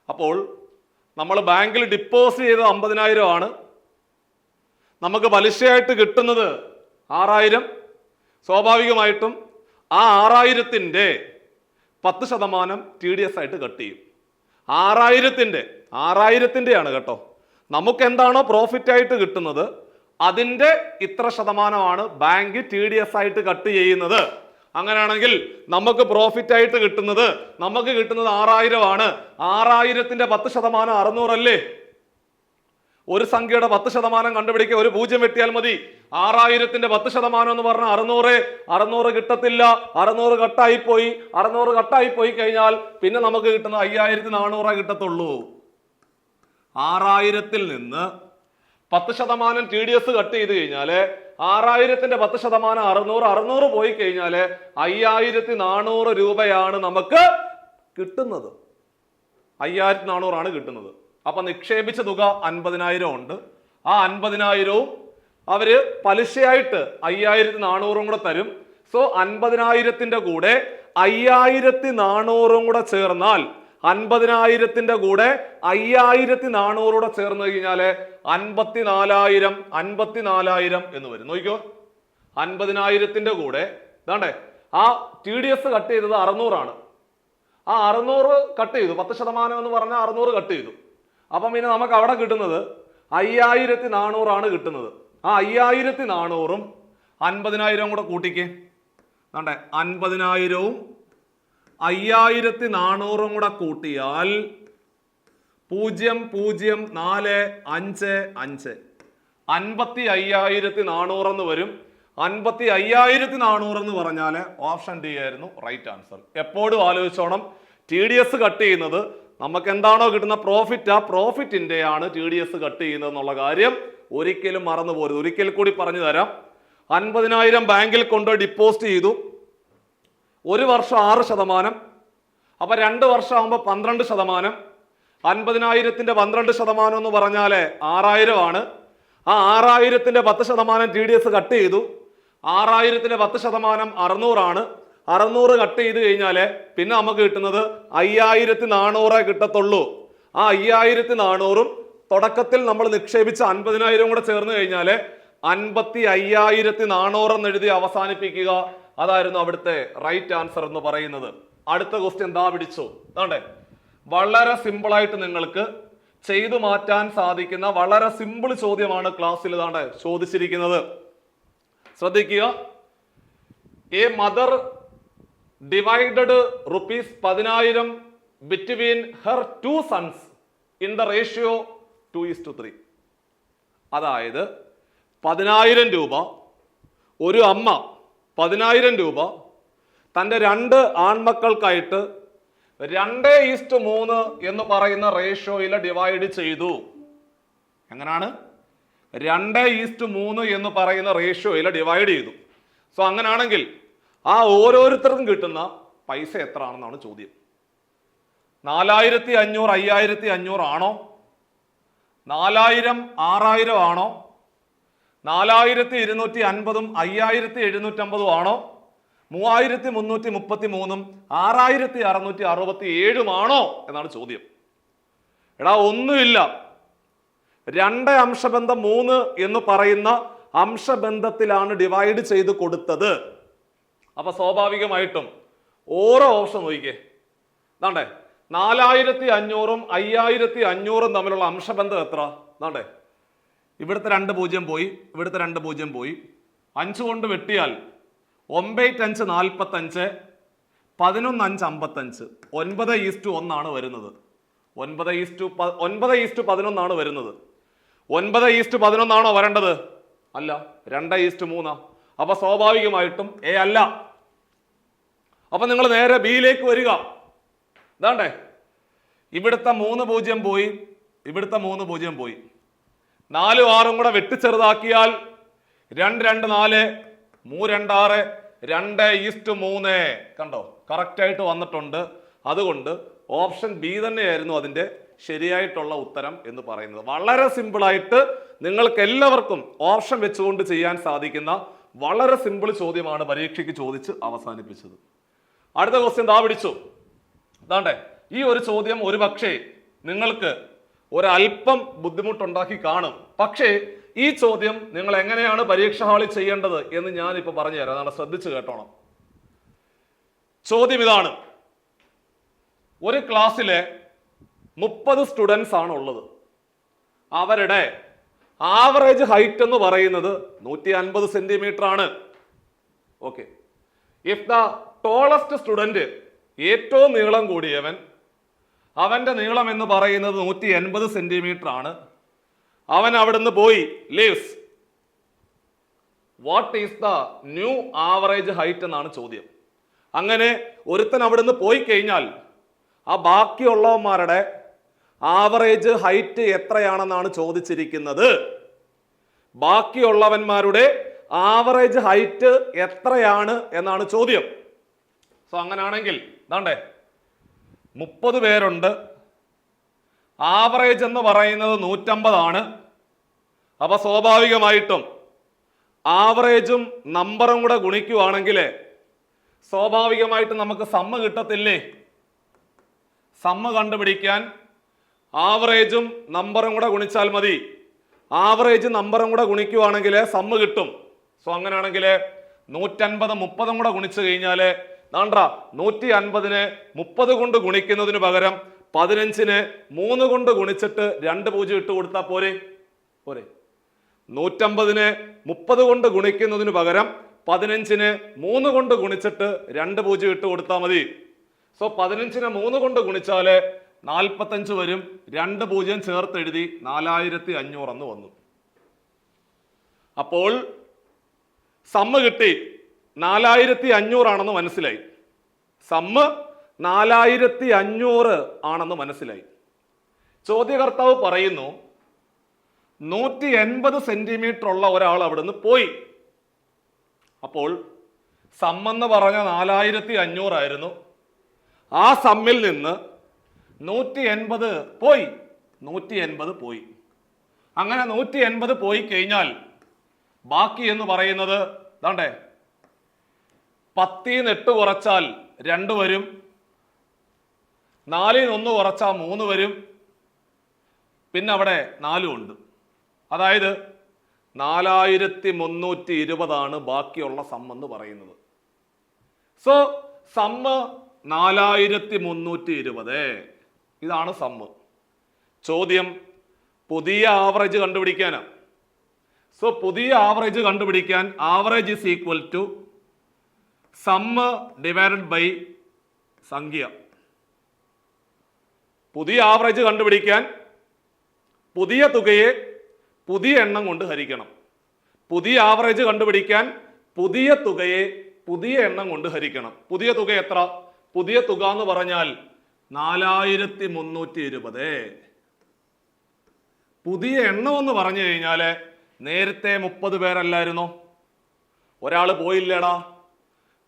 അപ്പോൾ നമ്മൾ ബാങ്കിൽ ഡിപ്പോസിറ്റ് ചെയ്തത് 50,000 ആണ്. നമുക്ക് പലിശയായിട്ട് കിട്ടുന്നത് 6,000. സ്വാഭാവികമായിട്ടും ആ 6,000ന്റെ 10% TDS ആയിട്ട് കട്ട് ചെയ്യും. 6,000ന്റെ കേട്ടോ. നമുക്ക് എന്താണോ പ്രോഫിറ്റ് ആയിട്ട് കിട്ടുന്നത് അതിന്റെ ഇത്ര ശതമാനമാണ് ബാങ്ക് TDS ആയിട്ട് കട്ട് ചെയ്യുന്നത്. അങ്ങനെയാണെങ്കിൽ നമുക്ക് പ്രോഫിറ്റ് ആയിട്ട് കിട്ടുന്നത് 6,000 ആണ്. 6,000ന്റെ 10% 600 അല്ലേ? ഒരു സംഖ്യയുടെ 10% കണ്ടുപിടിക്കുക, ഒരു പൂജ്യം വെട്ടിയാൽ മതി. 6,000ന്റെ 10% എന്ന് പറഞ്ഞാൽ 600. 600 കിട്ടത്തില്ല. 600 കട്ടായി പോയി കഴിഞ്ഞാൽ പിന്നെ നമുക്ക് കിട്ടുന്നത് 5,400 കിട്ടത്തുള്ളൂ. 6,000ൽ നിന്ന് 10% TDS കട്ട് ചെയ്ത് കഴിഞ്ഞാല് 6000ന്റെ 10%, 600 പോയി കഴിഞ്ഞാല് 5400 രൂപയാണ് നമുക്ക് കിട്ടുന്നത്. 5400 ആണ് കിട്ടുന്നത്. അപ്പൊ നിക്ഷേപിച്ച തുക 50000 ഉണ്ട്. ആ 50000വും അവര് പലിശയായിട്ട് 5400 കൂടെ തരും. സോ 50000ന്റെ കൂടെ 5400 കൂടെ ചേർന്നാൽ 50000ന്റെ കൂടെ 5400 കൂടെ ചേർന്ന് കഴിഞ്ഞാല് 54000 എന്ന് വരും. നോക്കിക്കോ, 50000ന്റെ കൂടെ ഇതാണ്ടേ ആ TDS കട്ട് ചെയ്തത് 600 ആണ്. ആ 600 കട്ട് ചെയ്തു, 10% എന്ന് പറഞ്ഞാൽ 600 കട്ട് ചെയ്തു. അപ്പം പിന്നെ നമുക്ക് അവിടെ കിട്ടുന്നത് 5400 ആണ് കിട്ടുന്നത്. ആ 5400ഉം 50000 കൂടെ കൂട്ടിക്കേ. അതെ, 50000വും 5400 കൂടെ കൂട്ടിയാൽ 00455 55400 എന്ന് വരും. 55400 എന്ന് പറഞ്ഞാല് ഓപ്ഷൻ ഡി ആയിരുന്നു റൈറ്റ് ആൻസർ. എപ്പോഴും ആലോചിച്ചോണം, TDS കട്ട് ചെയ്യുന്നത് നമുക്ക് എന്താണോ കിട്ടുന്ന പ്രോഫിറ്റ്, ആ പ്രോഫിറ്റിന്റെ ആണ് TDS കട്ട് ചെയ്യുന്നത് എന്നുള്ള കാര്യം ഒരിക്കലും മറന്നു പോരുത്. ഒരിക്കൽ കൂടി പറഞ്ഞു തരാം. 50000 ബാങ്കിൽ കൊണ്ട് ഡിപ്പോസിറ്റ് ചെയ്തു. ഒരു വർഷം 6%, അപ്പൊ 2 വർഷം ആകുമ്പോൾ 12%. 50000ന്റെ 12% എന്ന് പറഞ്ഞാല് 6000 ആണ്. ആ 6000ന്റെ 10% TDS കട്ട് ചെയ്തു. 6000ന്റെ 10% 600 ആണ്. 600 കട്ട് ചെയ്ത് കഴിഞ്ഞാല് പിന്നെ നമുക്ക് കിട്ടുന്നത് 5400 കിട്ടത്തുള്ളൂ. ആ 5400ഉം തുടക്കത്തിൽ നമ്മൾ നിക്ഷേപിച്ച 50000 കൂടെ ചേർന്ന് കഴിഞ്ഞാല് 55400 എന്ന് എഴുതി അവസാനിപ്പിക്കുക. അതായിരുന്നു അവിടുത്തെ റൈറ്റ് ആൻസർ എന്ന് പറയുന്നത്. അടുത്ത ക്വസ്റ്റ്യൻ എന്താ പിടിച്ചു? അതെ, വളരെ സിമ്പിൾ ആയിട്ട് നിങ്ങൾക്ക് ചെയ്തു മാറ്റാൻ സാധിക്കുന്ന വളരെ സിമ്പിൾ ചോദ്യമാണ് ക്ലാസ്സിൽ ഇതാണ്ട് ചോദിച്ചിരിക്കുന്നത്. ശ്രദ്ധിക്കുക. A mother divided ₹10,000 between her 2 sons in the ratio 2:3. അതായത് 10000 രൂപ ഒരു അമ്മ 10000 രൂപ തൻ്റെ 2 ആൺമക്കൾക്കായിട്ട് 2:3 എന്ന് പറയുന്ന റേഷ്യോയിൽ ഡിവൈഡ് ചെയ്തു. എങ്ങനെയാണ്? 2:3 എന്ന് പറയുന്ന റേഷ്യോയിൽ ഡിവൈഡ് ചെയ്തു. സോ അങ്ങനെയാണെങ്കിൽ ആ ഓരോരുത്തർക്കും കിട്ടുന്ന പൈസ എത്ര ആണെന്നാണ് ചോദ്യം. 4500 5500 ആണോ? 4000 6000 ആണോ? 4250 5750 ആണോ? 3333 6667 ആണോ എന്നാണ് ചോദ്യം. എടാ, ഒന്നുമില്ല. 2 അംശബന്ധം 3 എന്ന് പറയുന്ന അംശബന്ധത്തിലാണ് ഡിവൈഡ് ചെയ്ത് കൊടുത്തത്. അപ്പൊ സ്വാഭാവികമായിട്ടും ഓരോ ഓപ്ഷൻ നോക്കിക്കേ. ദാണ്ടേ 4500ഉം 5500ഉം തമ്മിലുള്ള അംശബന്ധം എത്ര? ദാണ്ടേ ഇവിടുത്തെ 2 0 പോയി, ഇവിടുത്തെ 2 0 പോയി. 5 കൊണ്ട് വെട്ടിയാൽ 9×5 45, 11×5 55, 9:1 ആണ് വരുന്നത്. 9:11 ആണ് വരുന്നത്. 9:11 ആണോ വരേണ്ടത്? അല്ല, 2:3. അപ്പൊ സ്വാഭാവികമായിട്ടും എ അല്ല. അപ്പൊ നിങ്ങൾ നേരെ ബിയിലേക്ക് വരിക. ഇതാണ്ടേ ഇവിടുത്തെ 3 0 പോയി, ഇവിടുത്തെ 3 0 പോയി. 4 6 കൂടെ വെട്ടിച്ചെറുതാക്കിയാൽ 2 2 4, 3 2 6, 2:3. കണ്ടോ, കറക്റ്റ് ആയിട്ട് വന്നിട്ടുണ്ട്. അതുകൊണ്ട് ഓപ്ഷൻ ബി തന്നെയായിരുന്നു അതിന്റെ ശരിയായിട്ടുള്ള ഉത്തരം എന്ന് പറയുന്നത്. വളരെ സിമ്പിളായിട്ട് നിങ്ങൾക്ക് എല്ലാവർക്കും ഓപ്ഷൻ വെച്ചുകൊണ്ട് ചെയ്യാൻ സാധിക്കുന്ന വളരെ സിമ്പിൾ ചോദ്യമാണ് പരീക്ഷയ്ക്ക് ചോദിച്ച് അവസാനിപ്പിച്ചത്. അടുത്ത ക്വസ്റ്റ്യൻ ദാ പിടിച്ചു. അതാണ്ടേ ഈ ഒരു ചോദ്യം ഒരു പക്ഷേ നിങ്ങൾക്ക് ഒരല്പം ബുദ്ധിമുട്ടുണ്ടാക്കി കാണും. പക്ഷേ ഈ ചോദ്യം നിങ്ങൾ എങ്ങനെയാണ് പരീക്ഷ ഹാളിൽ ചെയ്യേണ്ടത് എന്ന് ഞാനിപ്പോൾ പറഞ്ഞു തരാം. അതാണ്, ശ്രദ്ധിച്ചു കേട്ടോണം. ചോദ്യം ഇതാണ്. ഒരു ക്ലാസ്സിലെ 30 സ്റ്റുഡൻസ് ആണ് ഉള്ളത്. അവരുടെ ആവറേജ് ഹൈറ്റ് എന്ന് പറയുന്നത് 150 സെന്റിമീറ്റർ ആണ്. Okay, if the tallest student, ഏറ്റവും നീളം കൂടിയവൻ, അവന്റെ നീളം എന്ന് പറയുന്നത് 180 സെന്റിമീറ്റർ ആണ്. അവൻ അവിടുന്ന് പോയി, leaves. What is the new average height എന്നാണ് ചോദ്യം. അങ്ങനെ ഒരുത്തൻ അവിടുന്ന് പോയി കഴിഞ്ഞാൽ ആ ബാക്കിയുള്ളവന്മാരുടെ ആവറേജ് ഹൈറ്റ് എത്രയാണെന്നാണ് ചോദിച്ചിരിക്കുന്നത്. ബാക്കിയുള്ളവന്മാരുടെ ആവറേജ് ഹൈറ്റ് എത്രയാണ് എന്നാണ് ചോദ്യം. സോ അങ്ങനാണെങ്കിൽ ദാണ്ടേ 30 പേരുണ്ട്, ആവറേജ് എന്ന് പറയുന്നത് 150 അപ്പൊ സ്വാഭാവികമായിട്ടും ആവറേജും നമ്പറും കൂടെ ഗുണിക്കുവാണെങ്കിൽ സ്വാഭാവികമായിട്ടും നമുക്ക് സമ്മ് കിട്ടത്തില്ലേ? സമ്മ് കണ്ടുപിടിക്കാൻ ആവറേജും നമ്പറും കൂടെ ഗുണിച്ചാൽ മതി. ആവറേജ് നമ്പറും കൂടെ ഗുണിക്കുവാണെങ്കിൽ സമ്മ് കിട്ടും. സോ അങ്ങനെയാണെങ്കിൽ 150 30 കൂടെ ഗുണിച്ചു കഴിഞ്ഞാൽ നാണ്ട 150നെ 30 കൊണ്ട് ഗുണിക്കുന്നതിന് പകരം 15നെ 3 കൊണ്ട് ഗുണിച്ചിട്ട് 2 0 ഇട്ട് കൊടുത്താൽ പോരെ? 150നെ 30 കൊണ്ട് ഗുണിക്കുന്നതിന് പകരം 15നെ 3 കൊണ്ട് ഗുണിച്ചിട്ട് 2 0 ഇട്ട് കൊടുത്താൽ മതി. സോ 15നെ 3 കൊണ്ട് ഗുണിച്ചാല് 45 വരും. 2 0 ചേർത്ത് എഴുതി 4500 എന്ന് വന്നു. അപ്പോൾ സമ്മ് കിട്ടി 4500 ആണെന്ന് മനസ്സിലായി. സമ്മ് 4500 ആണെന്ന് മനസ്സിലായി. ചോദ്യകർത്താവ് പറയുന്നു 180 സെന്റിമീറ്റർ ഉള്ള ഒരാൾ അവിടുന്ന് പോയി. അപ്പോൾ സമ്മെന്ന് പറഞ്ഞ 4500 ആയിരുന്നു. ആ സമ്മിൽ നിന്ന് 180 പോയി. 180 പോയി. അങ്ങനെ 180 പോയി കഴിഞ്ഞാൽ ബാക്കി എന്ന് പറയുന്നത് ദാണ്ടേ 10 ന്ന് 8 കുറച്ചാൽ 2 വരും. 4 ന്ന് 1 കുറച്ചാൽ 3 വരും. പിന്നെ അവിടെ 4 ഉണ്ട്. അതായത് 4320 ബാക്കിയുള്ള സമ്മ് എന്ന് പറയുന്നത്. So sum 4320. ഇതാണ് സമ്മ്. ചോദ്യം പുതിയ ആവറേജ് കണ്ടുപിടിക്കാനാണ്. സോ പുതിയ ആവറേജ് കണ്ടുപിടിക്കാൻ average is equal to sum divided by സംഖ്യ. പുതിയ ആവറേജ് കണ്ടുപിടിക്കാൻ പുതിയ തുകയെ പുതിയ എണ്ണം കൊണ്ട് ഹരിക്കണം. പുതിയ ആവറേജ് കണ്ടുപിടിക്കാൻ പുതിയ തുകയെ പുതിയ എണ്ണം കൊണ്ട് ഹരിക്കണം. പുതിയ തുക എത്ര? പുതിയ തുക എന്ന് പറഞ്ഞാൽ 4320. പുതിയ എണ്ണം എന്ന് പറഞ്ഞു കഴിഞ്ഞാൽ നേരത്തെ 30 പേരല്ലായിരുന്നോ? ഒരാൾ പോയില്ലേടാ.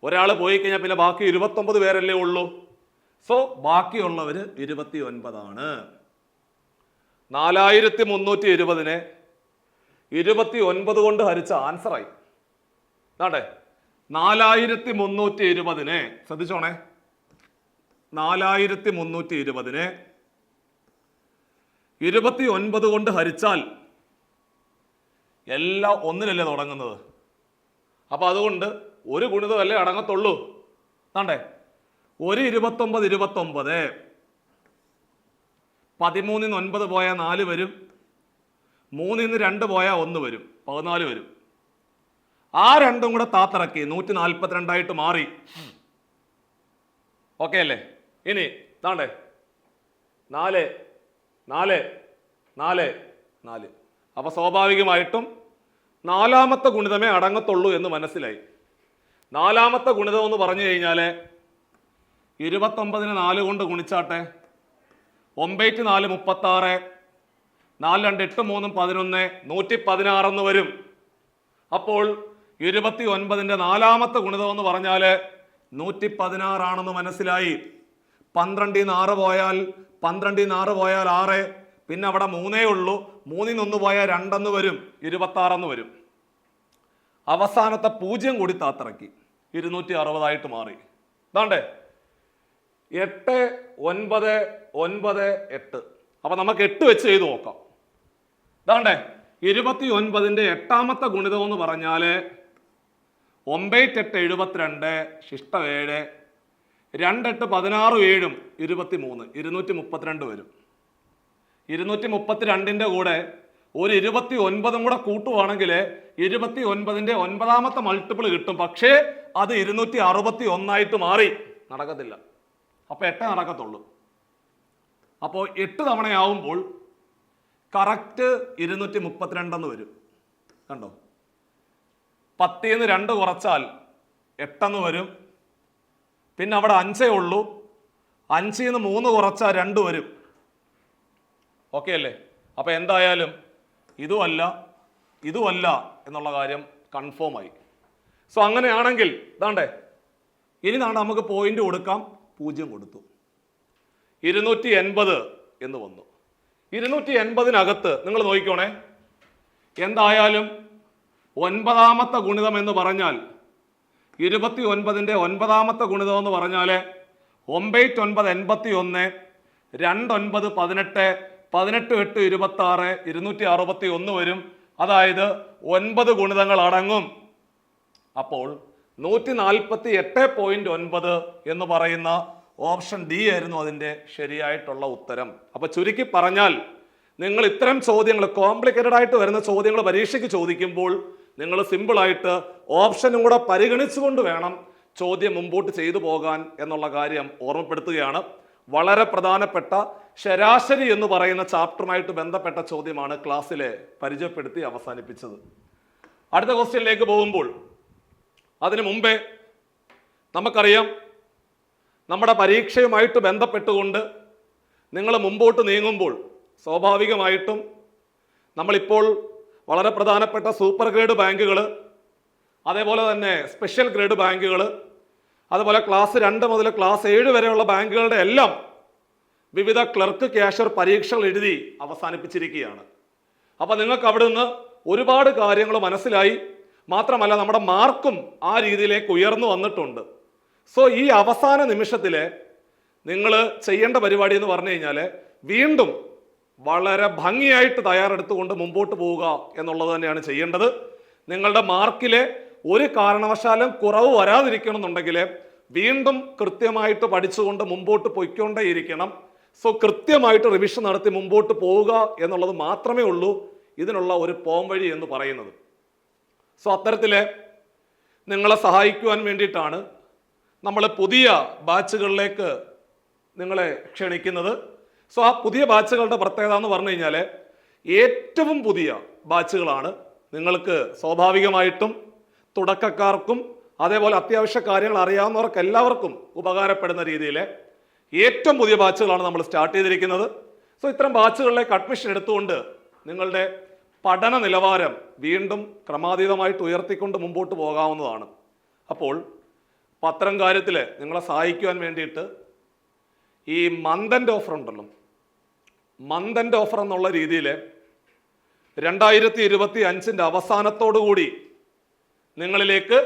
ഒരാൾ പോയി കഴിഞ്ഞാൽ പിന്നെ ബാക്കി 29 പേരല്ലേ ഉള്ളൂ. സോ ബാക്കിയുള്ളവര് 29 4320നെ 29 കൊണ്ട് ഹരിച്ച ആൻസറായി. ആട്ടെ 4320നെ ശ്രദ്ധിച്ചോണേ, 4320നെ 29 കൊണ്ട് ഹരിച്ചാൽ എല്ലാം ഒന്നിലല്ലേ തുടങ്ങുന്നത്. അപ്പൊ അതുകൊണ്ട് ഒരു ഗുണിതമല്ലേ അടങ്ങത്തുള്ളൂ. ആണ്ടേ ഒരു 29 29. 13 ന്ന് 9 പോയാൽ 4 വരും. 3 ന്ന് 2 പോയാൽ 1 വരും. 14 വരും. ആ രണ്ടും കൂടെ താത്തിറക്കി 142 മാറി. ഓക്കെ അല്ലേ? ഇനി താണ്ടേ 4 4 4 4. അപ്പൊ സ്വാഭാവികമായിട്ടും 4ാമത്തെ ഗുണിതമേ അടങ്ങത്തുള്ളൂ എന്ന് മനസ്സിലായി. 4ാമത്തെ ഗുണിതം എന്ന് പറഞ്ഞു കഴിഞ്ഞാല് 29നെ 4 കൊണ്ട് ഗുണിച്ചാട്ടെ. 9 4 36. 4 2 8 3 11 116 എന്ന് വരും. അപ്പോൾ 29ന്റെ 4ാമത്തെ ഗുണിതം എന്ന് പറഞ്ഞാല് 116 ആണെന്ന് മനസ്സിലായി. 12 ന്ന് 6 പോയാൽ 12 ന്ന് 6 പോയാൽ 6. പിന്നെ അവിടെ 3 ഉള്ളൂ. 3 ന്ന് 1 പോയാൽ 2 എന്ന് വരും. 26 എന്ന് വരും. അവസാനത്തെ 0 കൂടി താത്തിറക്കി 260 ആയിട്ട് മാറി. അതാണ്ടേ 8 9 9 8. അപ്പൊ നമുക്ക് 8 വെച്ച് ചെയ്ത് നോക്കാം. ഇതാണ്ടേ 29ന്റെ 8ാമത്തെ ഗുണിതം എന്ന് പറഞ്ഞാല് 9 8 72 ശിഷ്ട 7. 2 8 16 7 23 232 വരും. 232ന്റെ കൂടെ ഒരു 29 കൂടെ കൂട്ടുവാണെങ്കിൽ 29ന്റെ 9ാമത്തെ മൾട്ടിപ്പിൾ കിട്ടും. പക്ഷേ അത് 261 മാറി. നടക്കത്തില്ല. അപ്പൊ 8 നടക്കത്തുള്ളൂ. അപ്പോൾ 8 തവണയാവുമ്പോൾ കറക്റ്റ് 232 എന്ന് വരും. കണ്ടോ? 10 ന്ന് 2 കുറച്ചാൽ 8 എന്ന് വരും. പിന്നെ അവിടെ 5 ഉള്ളൂ. 5 ന്ന് 3 കുറച്ചാൽ 2 വരും. ഓക്കെ അല്ലേ? അപ്പൊ എന്തായാലും ഇതുമല്ല ഇതുമല്ല എന്നുള്ള കാര്യം കൺഫേം ആയി. സോ അങ്ങനെയാണെങ്കിൽ ഇതാണ്ടേ ഇനി നമുക്ക് പോയിന്റ് കൊടുക്കാം. 0 കൊടുത്തു. 280 എന്ന് വന്നു. 280-നകത്ത് നിങ്ങൾ നോക്കിക്കോണേ, എന്തായാലും 9ാമത്തെ ഗുണിതം എന്ന് പറഞ്ഞാൽ 29ന്റെ 9ാമത്തെ ഗുണിതം എന്ന് പറഞ്ഞാൽ 9 9 81, 2 9 18, 18 8 26, 261 വരും. അതായത് 9 ഗുണിതങ്ങൾ അടങ്ങും. അപ്പോൾ 148.9 എന്ന് പറയുന്ന ഓപ്ഷൻ ഡി ആയിരുന്നു അതിൻ്റെ ശരിയായിട്ടുള്ള ഉത്തരം. അപ്പൊ ചുരുക്കി പറഞ്ഞാൽ നിങ്ങൾ ഇത്തരം ചോദ്യങ്ങൾ, കോംപ്ലിക്കേറ്റഡ് ആയിട്ട് വരുന്ന ചോദ്യങ്ങൾ പരീക്ഷയ്ക്ക് ചോദിക്കുമ്പോൾ നിങ്ങൾ സിമ്പിളായിട്ട് ഓപ്ഷനും കൂടെ പരിഗണിച്ചുകൊണ്ട് വേണം ചോദ്യം മുമ്പോട്ട് ചെയ്തു പോകാൻ എന്നുള്ള കാര്യം ഓർമ്മപ്പെടുത്തുകയാണ്. വളരെ പ്രധാനപ്പെട്ട ശരാശരി എന്ന് പറയുന്ന ചാപ്റ്ററുമായിട്ട് ബന്ധപ്പെട്ട ചോദ്യമാണ് ക്ലാസ്സിലെ പരിചയപ്പെടുത്തി അവസാനിപ്പിച്ചത്. അടുത്ത ക്വസ്റ്റ്യനിലേക്ക് പോകുമ്പോൾ അതിനു മുമ്പേ നമുക്കറിയാം, നമ്മുടെ പരീക്ഷയുമായിട്ട് ബന്ധപ്പെട്ടുകൊണ്ട് നിങ്ങൾ മുമ്പോട്ട് നീങ്ങുമ്പോൾ സ്വാഭാവികമായിട്ടും നമ്മളിപ്പോൾ വളരെ പ്രധാനപ്പെട്ട സൂപ്പർ ഗ്രേഡ് ബാങ്കുകൾ, അതേപോലെ തന്നെ സ്പെഷ്യൽ ഗ്രേഡ് ബാങ്കുകൾ, അതുപോലെ ക്ലാസ് 2 മുതൽ ക്ലാസ് 7 വരെയുള്ള ബാങ്കുകളുടെ എല്ലാം വിവിധ ക്ലർക്ക് ക്യാഷ്യർ പരീക്ഷകൾ എഴുതി അവസാനിപ്പിച്ചിരിക്കുകയാണ്. അപ്പോൾ നിങ്ങൾക്ക് അവിടെ നിന്ന് ഒരുപാട് കാര്യങ്ങൾ മനസ്സിലായി. മാത്രമല്ല നമ്മുടെ മാർക്കും ആ രീതിയിലേക്ക് ഉയർന്നു വന്നിട്ടുണ്ട്. സോ ഈ അവസാന നിമിഷത്തിലെ നിങ്ങൾ ചെയ്യേണ്ട പരിപാടി എന്ന് പറഞ്ഞു കഴിഞ്ഞാൽ വീണ്ടും വളരെ ഭംഗിയായിട്ട് തയ്യാറെടുത്തുകൊണ്ട് മുമ്പോട്ട് പോവുക എന്നുള്ളത് തന്നെയാണ് ചെയ്യേണ്ടത്. നിങ്ങളുടെ മാർക്കിലെ ഒരു കാരണവശാലും കുറവ് വരാതിരിക്കണമെന്നുണ്ടെങ്കിൽ വീണ്ടും കൃത്യമായിട്ട് പഠിച്ചുകൊണ്ട് മുമ്പോട്ട് പൊയ്ക്കൊണ്ടേയിരിക്കണം. സോ കൃത്യമായിട്ട് റിവിഷൻ നടത്തി മുമ്പോട്ട് പോവുക എന്നുള്ളത് മാത്രമേ ഉള്ളൂ ഇതിനുള്ള ഒരു പോംവഴി എന്ന് പറയുന്നത്. സോ അത്തരത്തിൽ നിങ്ങളെ സഹായിക്കുവാൻ വേണ്ടിയിട്ടാണ് നമ്മൾ പുതിയ ബാച്ചുകളിലേക്ക് നിങ്ങളെ ക്ഷണിക്കുന്നത്. സോ ആ പുതിയ ബാച്ചുകളുടെ പ്രത്യേകത എന്ന് പറഞ്ഞു കഴിഞ്ഞാൽ ഏറ്റവും പുതിയ ബാച്ചുകളാണ്. നിങ്ങൾക്ക് സ്വാഭാവികമായിട്ടും തുടക്കക്കാർക്കും അതേപോലെ അത്യാവശ്യ കാര്യങ്ങൾ അറിയാവുന്നവർക്ക് എല്ലാവർക്കും ഉപകാരപ്പെടുന്ന രീതിയിൽ ഏറ്റവും പുതിയ ബാച്ചുകളാണ് നമ്മൾ സ്റ്റാർട്ട് ചെയ്തിരിക്കുന്നത്. സോ ഇത്തരം ബാച്ചുകളിലേക്ക് അഡ്മിഷൻ എടുത്തുകൊണ്ട് നിങ്ങളുടെ പഠന നിലവാരം വീണ്ടും ക്രമാതീതമായിട്ട് ഉയർത്തിക്കൊണ്ട് മുമ്പോട്ട് പോകാവുന്നതാണ്. അപ്പോൾ അത്തരം കാര്യത്തിൽ നിങ്ങളെ സഹായിക്കുവാൻ വേണ്ടിയിട്ട് ഈ മന്ത് എൻഡ് ഓഫർ ഉണ്ടല്ലോ, മന്ത് എൻഡ് ഓഫർ എന്നുള്ള രീതിയിൽ 2025 അവസാനത്തോടു കൂടി നിങ്ങളിലേക്ക്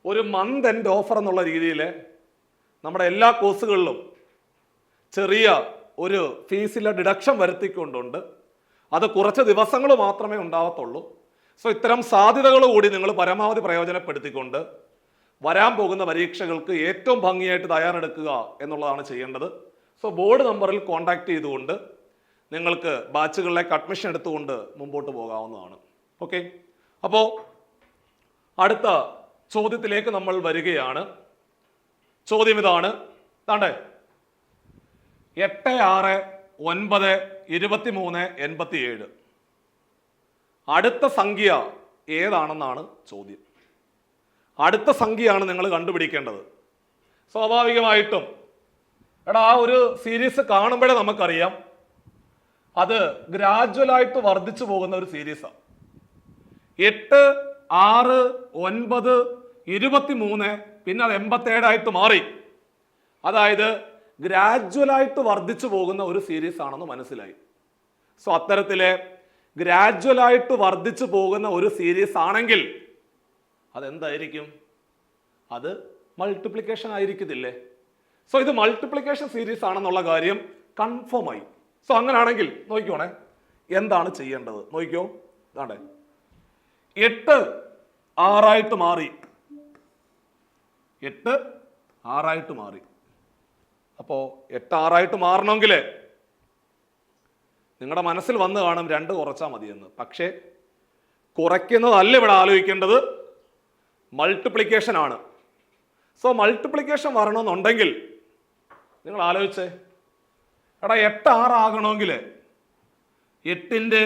ഒരു മന്ത് എൻഡ് ഓഫർ എന്നുള്ള രീതിയിൽ നമ്മുടെ എല്ലാ കോഴ്സുകളിലും ചെറിയ ഒരു ഫീസിലെ ഡിഡക്ഷൻ വരുത്തിക്കൊണ്ടുണ്ട്. അത് കുറച്ച് ദിവസങ്ങൾ മാത്രമേ ഉണ്ടാവത്തുള്ളൂ. സോ ഇത്തരം സാധ്യതകൾ കൂടി നിങ്ങൾ പരമാവധി പ്രയോജനപ്പെടുത്തിക്കൊണ്ട് വരാൻ പോകുന്ന പരീക്ഷകൾക്ക് ഏറ്റവും ഭംഗിയായിട്ട് തയ്യാറെടുക്കുക എന്നുള്ളതാണ് ചെയ്യേണ്ടത്. സോ ബോർഡ് നമ്പറിൽ കോൺടാക്ട് ചെയ്തുകൊണ്ട് നിങ്ങൾക്ക് ബാച്ചുകളിലേക്ക് അഡ്മിഷൻ എടുത്തുകൊണ്ട് മുമ്പോട്ട് പോകാവുന്നതാണ്. ഓക്കെ, അപ്പോൾ അടുത്ത ചോദ്യത്തിലേക്ക് നമ്മൾ വരികയാണ്. ചോദ്യം ഇതാണ്, താണ്ടേ 8 6 9 23 87 അടുത്ത സംഖ്യ ഏതാണെന്നാണ് ചോദ്യം. അടുത്ത സംഖ്യയാണ് നിങ്ങൾ കണ്ടുപിടിക്കേണ്ടത്. സ്വാഭാവികമായിട്ടും ആ ഒരു സീരീസ് കാണുമ്പോഴേ നമുക്കറിയാം അത് ഗ്രാജുവലായിട്ട് വർദ്ധിച്ചു പോകുന്ന ഒരു സീരീസാണ്. 8 6 9 23 പിന്നെ അത് 87 ആയിട്ട് മാറി. അതായത് ഗ്രാജുവലായിട്ട് വർദ്ധിച്ചു പോകുന്ന ഒരു സീരീസ് ആണെന്ന് മനസ്സിലായി. സോ അത്തരത്തിലെ ഗ്രാജുവലായിട്ട് വർദ്ധിച്ചു പോകുന്ന ഒരു സീരീസ് ആണെങ്കിൽ അതെന്തായിരിക്കും? അത് മൾട്ടിപ്ലിക്കേഷൻ ആയിരിക്കത്തില്ലേ? സോ ഇത് മൾട്ടിപ്ലിക്കേഷൻ സീരീസ് ആണെന്നുള്ള കാര്യം കൺഫേം ആയി. സോ അങ്ങനെയാണെങ്കിൽ നോക്കിക്കോണേ എന്താണ് ചെയ്യേണ്ടത്. നോക്കിക്കോ, ഇതാണ്ടേ 8 6 ആയിട്ട് മാറി. 8 6 ആയിട്ട് മാറി. അപ്പോൾ 8 6 ആയിട്ട് മാറണമെങ്കിൽ നിങ്ങളുടെ മനസ്സിൽ വന്ന് കാണും 2 കുറച്ചാൽ മതിയെന്ന്. പക്ഷേ കുറയ്ക്കുന്നതല്ല ഇവിടെ ആലോചിക്കേണ്ടത്, മൾട്ടിപ്ലിക്കേഷൻ ആണ്. സോ മൾട്ടിപ്ലിക്കേഷൻ വരണമെന്നുണ്ടെങ്കിൽ നിങ്ങൾ ആലോചിച്ചേ, 8 6 ആകണമെങ്കിൽ 8ന്റെ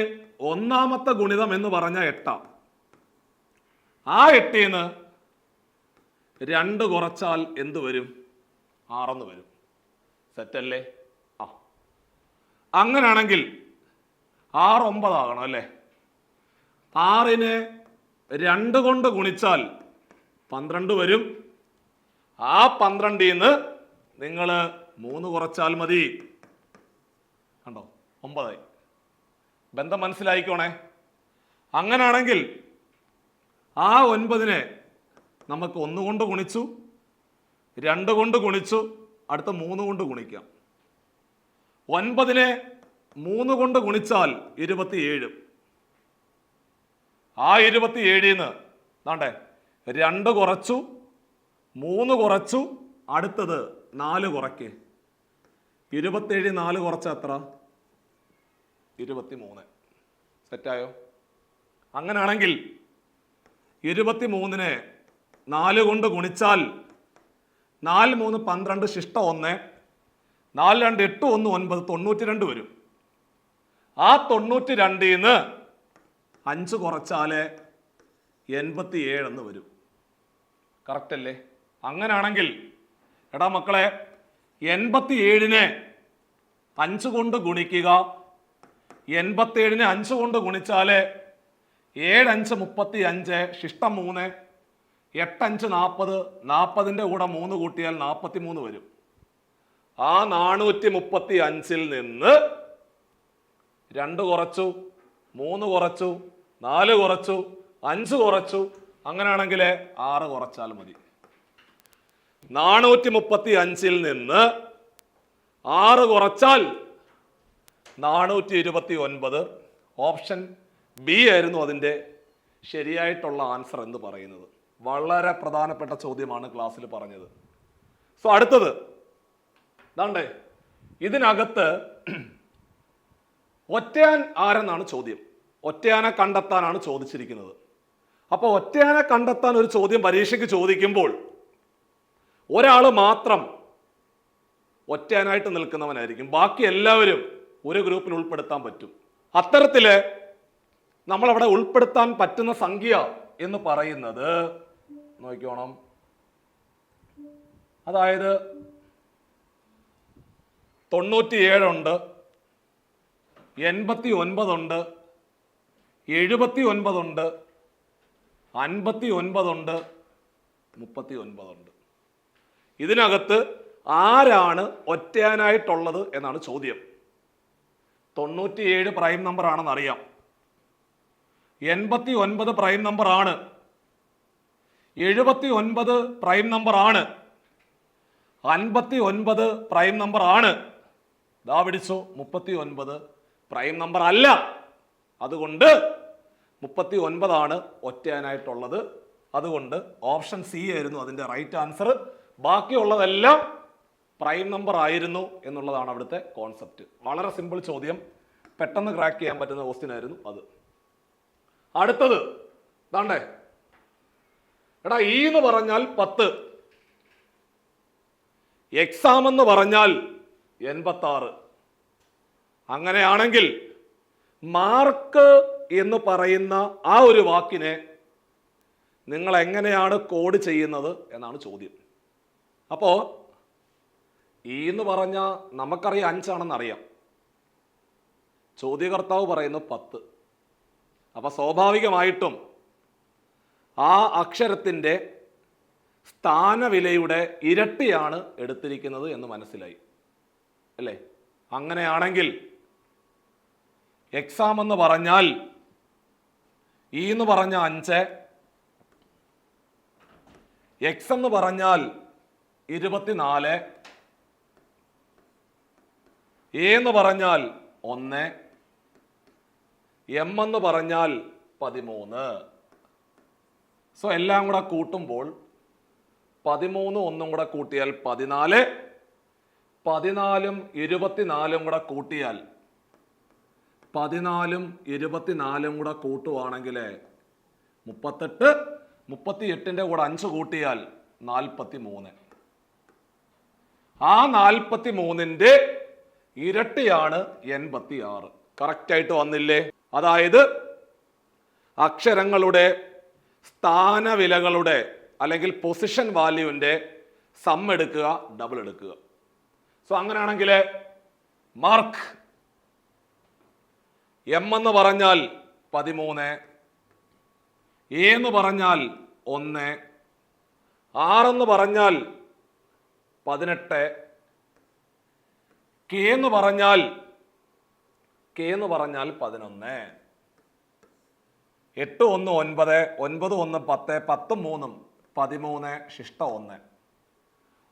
1ാമത്തെ ഗുണിതം എന്ന് പറഞ്ഞാൽ 8. ആ 8ന്ന് 2 കുറച്ചാൽ എന്ത് വരും? 6 വരും. സെറ്റല്ലേ? അങ്ങനെയാണെങ്കിൽ 6 9 ആകണം അല്ലേ? 6ന് 2 കൊണ്ട് ഗുണിച്ചാൽ 12 വരും. ആ 12ൽ നിന്ന് നിങ്ങൾ 3 കുറച്ചാൽ മതി. കണ്ടോ, 9. ബന്ധം മനസ്സിലായിക്കോണേ. അങ്ങനാണെങ്കിൽ ആ 9നെ നമുക്ക് 1 കൊണ്ട് ഗുണിച്ചു, 2 കൊണ്ട് ഗുണിച്ചു, അടുത്ത 3 കൊണ്ട് ഗുണിക്കാം. 9നെ 3 കൊണ്ട് ഗുണിച്ചാൽ 27. ആ 27ൽ നിന്ന് ദാണ്ടേ 2 കുറച്ചു, 3 കുറച്ചു, അടുത്തത് 4 കുറയ്ക്ക്. 27 4 കുറച്ച എത്ര? 23. സെറ്റായോ? അങ്ങനാണെങ്കിൽ 23നെ 4 കൊണ്ട് ഗുണിച്ചാൽ 4 3 12 ശിഷ്ട 1, 4 2 8 1 9 92 വരും. ആ 92ൽ നിന്ന് 5 കുറച്ചാല് 87 എന്ന് വരും. കറക്റ്റ് അല്ലേ? അങ്ങനാണെങ്കിൽ എടാ മക്കളെ 87നെ 5 കൊണ്ട് ഗുണിക്കുക. 87നെ 5 കൊണ്ട് ഗുണിച്ചാല് 7 5 35 ശിഷ്ടം 3, 8 5 40, 40ന്റെ കൂടെ 3 കൂട്ടിയാൽ 43 വരും. ആ 435ൽ നിന്ന് 2 കുറച്ചു, 3 കുറച്ചു, 4 കുറച്ചു, 5 കുറച്ചു. അങ്ങനെയാണെങ്കിൽ 6 കുറച്ചാൽ മതി. 435ൽ നിന്ന് 6 കുറച്ചാൽ 429. ഓപ്ഷൻ ബി ആയിരുന്നു അതിൻ്റെ ശരിയായിട്ടുള്ള ആൻസർ എന്ന് പറയുന്നത്. വളരെ പ്രധാനപ്പെട്ട ചോദ്യമാണ് ക്ലാസ്സിൽ പറഞ്ഞത്. സോ അടുത്തത് ദാണ്ടേ, ഇതിനകത്ത് ഒറ്റയാൻ ആരെന്നാണ് ചോദ്യം. ഒറ്റയാനെ കണ്ടെത്താനാണ് ചോദിച്ചിരിക്കുന്നത്. അപ്പോൾ ഒറ്റയാനെ കണ്ടെത്താൻ ഒരു ചോദ്യം പരീക്ഷയ്ക്ക് ചോദിക്കുമ്പോൾ ഒരാൾ മാത്രം ഒറ്റയാനായിട്ട് നിൽക്കുന്നവനായിരിക്കും. ബാക്കി എല്ലാവരും ഒരു ഗ്രൂപ്പിൽ ഉൾപ്പെടുത്താൻ പറ്റും. അത്തരത്തില് നമ്മളവിടെ ഉൾപ്പെടുത്താൻ പറ്റുന്ന സംഖ്യ എന്ന് പറയുന്നത് നോക്കിക്കോണം. അതായത് 97 ഉണ്ട്, 89 ഉണ്ട്, 79 ഉണ്ട്, 59 ഉണ്ട്, 39 ഉണ്ട്. ഇതിനകത്ത് ആരാണ് ഒറ്റയാനായിട്ടുള്ളത് എന്നാണ് ചോദ്യം. 97 പ്രൈം നമ്പർ ആണെന്ന് അറിയാം, 89 പ്രൈം നമ്പർ ആണ്, 79 പ്രൈം നമ്പർ ആണ്, 59 പ്രൈം നമ്പർ ആണ്. ദാ പിടിച്ചോ, 39 പ്രൈം നമ്പർ അല്ല. അതുകൊണ്ട് 39 ആണ് ഒറ്റയാനായിട്ടുള്ളത്. അതുകൊണ്ട് ഓപ്ഷൻ സി ആയിരുന്നു അതിൻ്റെ റൈറ്റ് ആൻസർ. ബാക്കിയുള്ളതെല്ലാം പ്രൈം നമ്പർ ആയിരുന്നു എന്നുള്ളതാണ് അവിടുത്തെ കോൺസെപ്റ്റ്. വളരെ സിമ്പിൾ ചോദ്യം, പെട്ടെന്ന് ക്രാക്ക് ചെയ്യാൻ പറ്റുന്ന ക്വസ്റ്റ്യൻ ആയിരുന്നു അത്. അടുത്തത് ദാണ്ടേ, എടാ ഇ എന്ന് പറഞ്ഞാൽ 10, എക്സാം എന്ന് പറഞ്ഞാൽ 86. അങ്ങനെയാണെങ്കിൽ മാർക്ക് എന്ന് പറയുന്ന ആ ഒരു വാക്കിനെ നിങ്ങൾ എങ്ങനെയാണ് കോഡ് ചെയ്യുന്നത് എന്നാണ് ചോദ്യം. അപ്പോൾ ഇ എന്ന് പറഞ്ഞാൽ നമുക്കറിയാം 5 ആണെന്ന് അറിയാം, ചോദ്യകർത്താവ് പറയുന്നു 10. അപ്പൊ സ്വാഭാവികമായിട്ടും ആ അക്ഷരത്തിൻ്റെ സ്ഥാനവിലയുടെ ഇരട്ടിയാണ് എടുത്തിരിക്കുന്നത് എന്ന് മനസ്സിലായി അല്ലേ? അങ്ങനെയാണെങ്കിൽ എക്സാം എന്ന് പറഞ്ഞാൽ ഇ എന്ന് പറഞ്ഞ 5, എക്സ് എന്ന് പറഞ്ഞാൽ 24, എ എന്ന് പറഞ്ഞാൽ 1, എം എന്ന് പറഞ്ഞാൽ 13. സോ എല്ലാം കൂടെ കൂട്ടുമ്പോൾ 13 1 കൂടെ കൂട്ടിയാൽ 14, 14ഉം 24ഉം കൂടെ കൂട്ടിയാൽ 14ഉം 24ഉം കൂടെ കൂട്ടുവാണെങ്കിൽ 38, 38ന്റെ കൂടെ 5 കൂട്ടിയാൽ 43. ആ 43ന്റെ ഇരട്ടിയാണ് 86. കറക്റ്റായിട്ട് വന്നില്ലേ? അതായത് അക്ഷരങ്ങളുടെ സ്ഥാനവിലകളുടെ അല്ലെങ്കിൽ പൊസിഷൻ വാല്യൂവിൻ്റെ സം എടുക്കുക, ഡബിൾ എടുക്കുക. സോ അങ്ങനെയാണെങ്കിൽ മാർക്ക് എം എന്ന് പറഞ്ഞാൽ 13, എ എന്ന് പറഞ്ഞാൽ 1, ആർ എന്ന് പറഞ്ഞാൽ 18, കെ എന്ന് പറഞ്ഞാൽ 11, 8 1 9, 9 1 10, 10 3 13, ശിഷ്ട 1,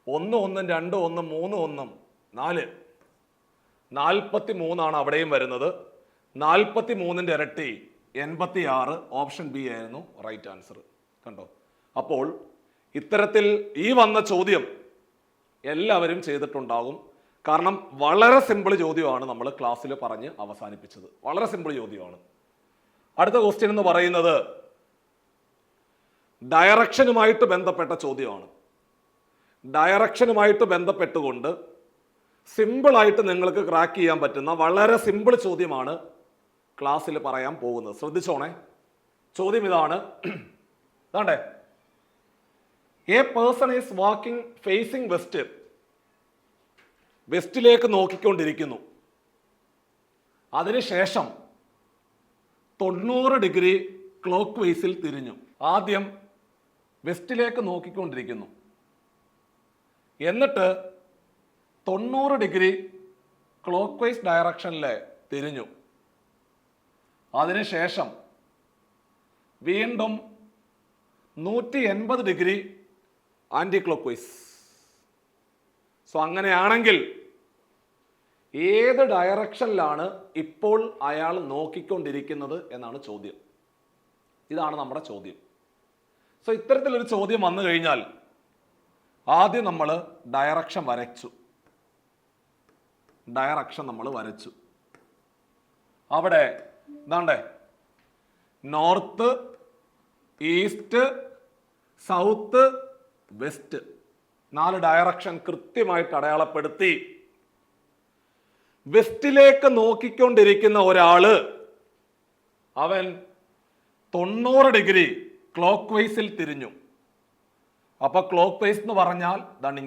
1 1 2 1 3 1 4, 43 അവിടെയും വരുന്നത്. 43ന്റെ ഇരട്ടി 86, ഓപ്ഷൻ ബി ആയിരുന്നു റൈറ്റ് ആൻസർ. കണ്ടോ? അപ്പോൾ ഇത്തരത്തിൽ ഈ വന്ന ചോദ്യം എല്ലാവരും ചെയ്തിട്ടുണ്ടാകും. കാരണം വളരെ സിമ്പിൾ ചോദ്യമാണ് നമ്മൾ ക്ലാസ്സിൽ പറഞ്ഞ് അവസാനിപ്പിച്ചത്. വളരെ സിമ്പിൾ ചോദ്യമാണ്. അടുത്ത ക്വസ്റ്റ്യൻ എന്ന് പറയുന്നത് ഡയറക്ഷനുമായിട്ട് ബന്ധപ്പെട്ട ചോദ്യമാണ്. ഡയറക്ഷനുമായിട്ട് ബന്ധപ്പെട്ടുകൊണ്ട് സിമ്പിളായിട്ട് നിങ്ങൾക്ക് ക്രാക്ക് ചെയ്യാൻ പറ്റുന്ന വളരെ സിമ്പിൾ ചോദ്യമാണ് ക്ലാസ്സിൽ പറയാൻ പോകുന്നത്. ശ്രദ്ധിച്ചോണേ. ചോദ്യം ഇതാണ്. അതാണ്ടേ, a person is walking facing west. വെസ്റ്റിലേക്ക് നോക്കിക്കൊണ്ടിരിക്കുന്നു. അതിനുശേഷം 90 ഡിഗ്രി ക്ലോക്ക് വൈസിൽ തിരിഞ്ഞു. ആദ്യം വെസ്റ്റിലേക്ക് നോക്കിക്കൊണ്ടിരിക്കുന്നു, എന്നിട്ട് 90 ഡിഗ്രി ക്ലോക്ക് വൈസ് ഡയറക്ഷനിൽ തിരിഞ്ഞു. അതിനുശേഷം വീണ്ടും 180 degree anticlockwise. So അങ്ങനെയാണെങ്കിൽ ഏത് ഡയറക്ഷനിലാണ് ഇപ്പോൾ അയാൾ നോക്കിക്കൊണ്ടിരിക്കുന്നത് എന്നാണ് ചോദ്യം. ഇതാണ് നമ്മുടെ ചോദ്യം. സോ ഇത്തരത്തിലൊരു ചോദ്യം വന്നു കഴിഞ്ഞാൽ ആദ്യം നമ്മൾ ഡയറക്ഷൻ വരച്ചു. അവിടെ എന്താണ്ടേ, north, east, south, west 4 direction കൃത്യമായിട്ട് അടയാളപ്പെടുത്തി. വെസ്റ്റിലേക്ക് നോക്കിക്കൊണ്ടിരിക്കുന്ന ഒരാള് അവൻ 90 ഡിഗ്രി ക്ലോക്ക് വൈസിൽ തിരിഞ്ഞു. അപ്പൊ ക്ലോക്ക് വൈസ് എന്ന് പറഞ്ഞാൽ ഇതാണ്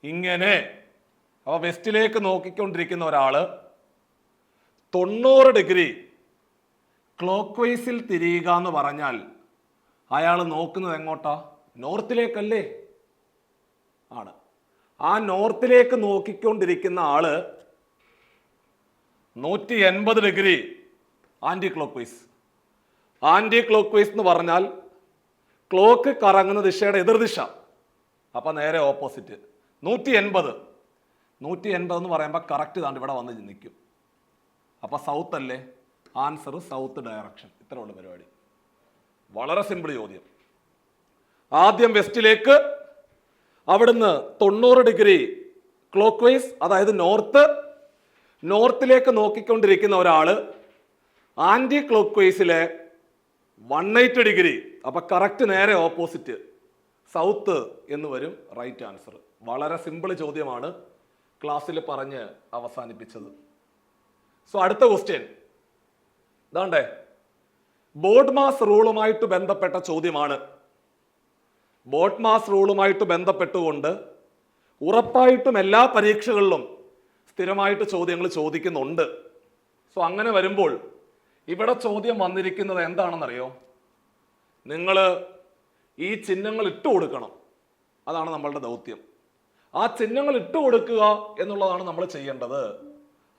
ഇങ്ങനെ. അപ്പൊ വെസ്റ്റിലേക്ക് നോക്കിക്കൊണ്ടിരിക്കുന്ന ഒരാള് 90 ഡിഗ്രി ക്ലോക്ക് വൈസിൽ തിരിയുക എന്ന് പറഞ്ഞാൽ അയാൾ നോക്കുന്നത് എങ്ങോട്ടാ? നോർത്തിലേക്കല്ലേ? ആണ്. ആ നോർത്തിലേക്ക് നോക്കിക്കൊണ്ടിരിക്കുന്ന ആള് 180 degree anticlockwise. Anticlockwise എന്ന് പറഞ്ഞാൽ ക്ലോക്ക് കറങ്ങുന്ന ദിശയുടെ എതിർദിശ. അപ്പൊ നേരെ ഓപ്പോസിറ്റ്. 180 എന്ന് പറയുമ്പോൾ കറക്റ്റ് താണ്ട് ഇവിടെ വന്ന് നിൽക്കും. അപ്പൊ സൗത്ത് അല്ലേ? Answer south direction. ഇത്രയുള്ള പരിപാടി. വളരെ സിമ്പിൾ ചോദ്യം. ആദ്യം വെസ്റ്റിലേക്ക്, അവിടുന്ന് 90 ഡിഗ്രി ക്ലോക്ക് വൈസ്, അതായത് നോർത്തിലേക്ക് നോക്കിക്കൊണ്ടിരിക്കുന്ന ഒരാള് ആന്റി ക്ലോക്ക് വൈസിലെ 180 ഡിഗ്രി. അപ്പൊ കറക്റ്റ് നേരെ ഓപ്പോസിറ്റ് സൗത്ത് എന്ന് വരും റൈറ്റ് ആൻസർ. വളരെ സിമ്പിൾ ചോദ്യമാണ് ക്ലാസ്സിൽ പറഞ്ഞ് അവസാനിപ്പിച്ചത്. സോ അടുത്ത ക്വസ്റ്റ്യൻ ഇതാണ്ടേ, ബോർഡ് മാസ് റൂളുമായിട്ട് ബന്ധപ്പെട്ട ചോദ്യമാണ്. ബോർഡ് മാസ് റൂളുമായിട്ട് ബന്ധപ്പെട്ടുകൊണ്ട് ഉറപ്പായിട്ടും എല്ലാ പരീക്ഷകളിലും സ്ഥിരമായിട്ട് ചോദ്യങ്ങൾ ചോദിക്കുന്നുണ്ട്. സോ അങ്ങനെ വരുമ്പോൾ ഇവിടെ ചോദ്യം വന്നിരിക്കുന്നത് എന്താണെന്നറിയോ? നിങ്ങൾ ഈ ചിഹ്നങ്ങൾ ഇട്ട് കൊടുക്കണം. അതാണ് നമ്മളുടെ ദൗത്യം. ആ ചിഹ്നങ്ങൾ ഇട്ട് കൊടുക്കുക എന്നുള്ളതാണ് നമ്മൾ ചെയ്യേണ്ടത്.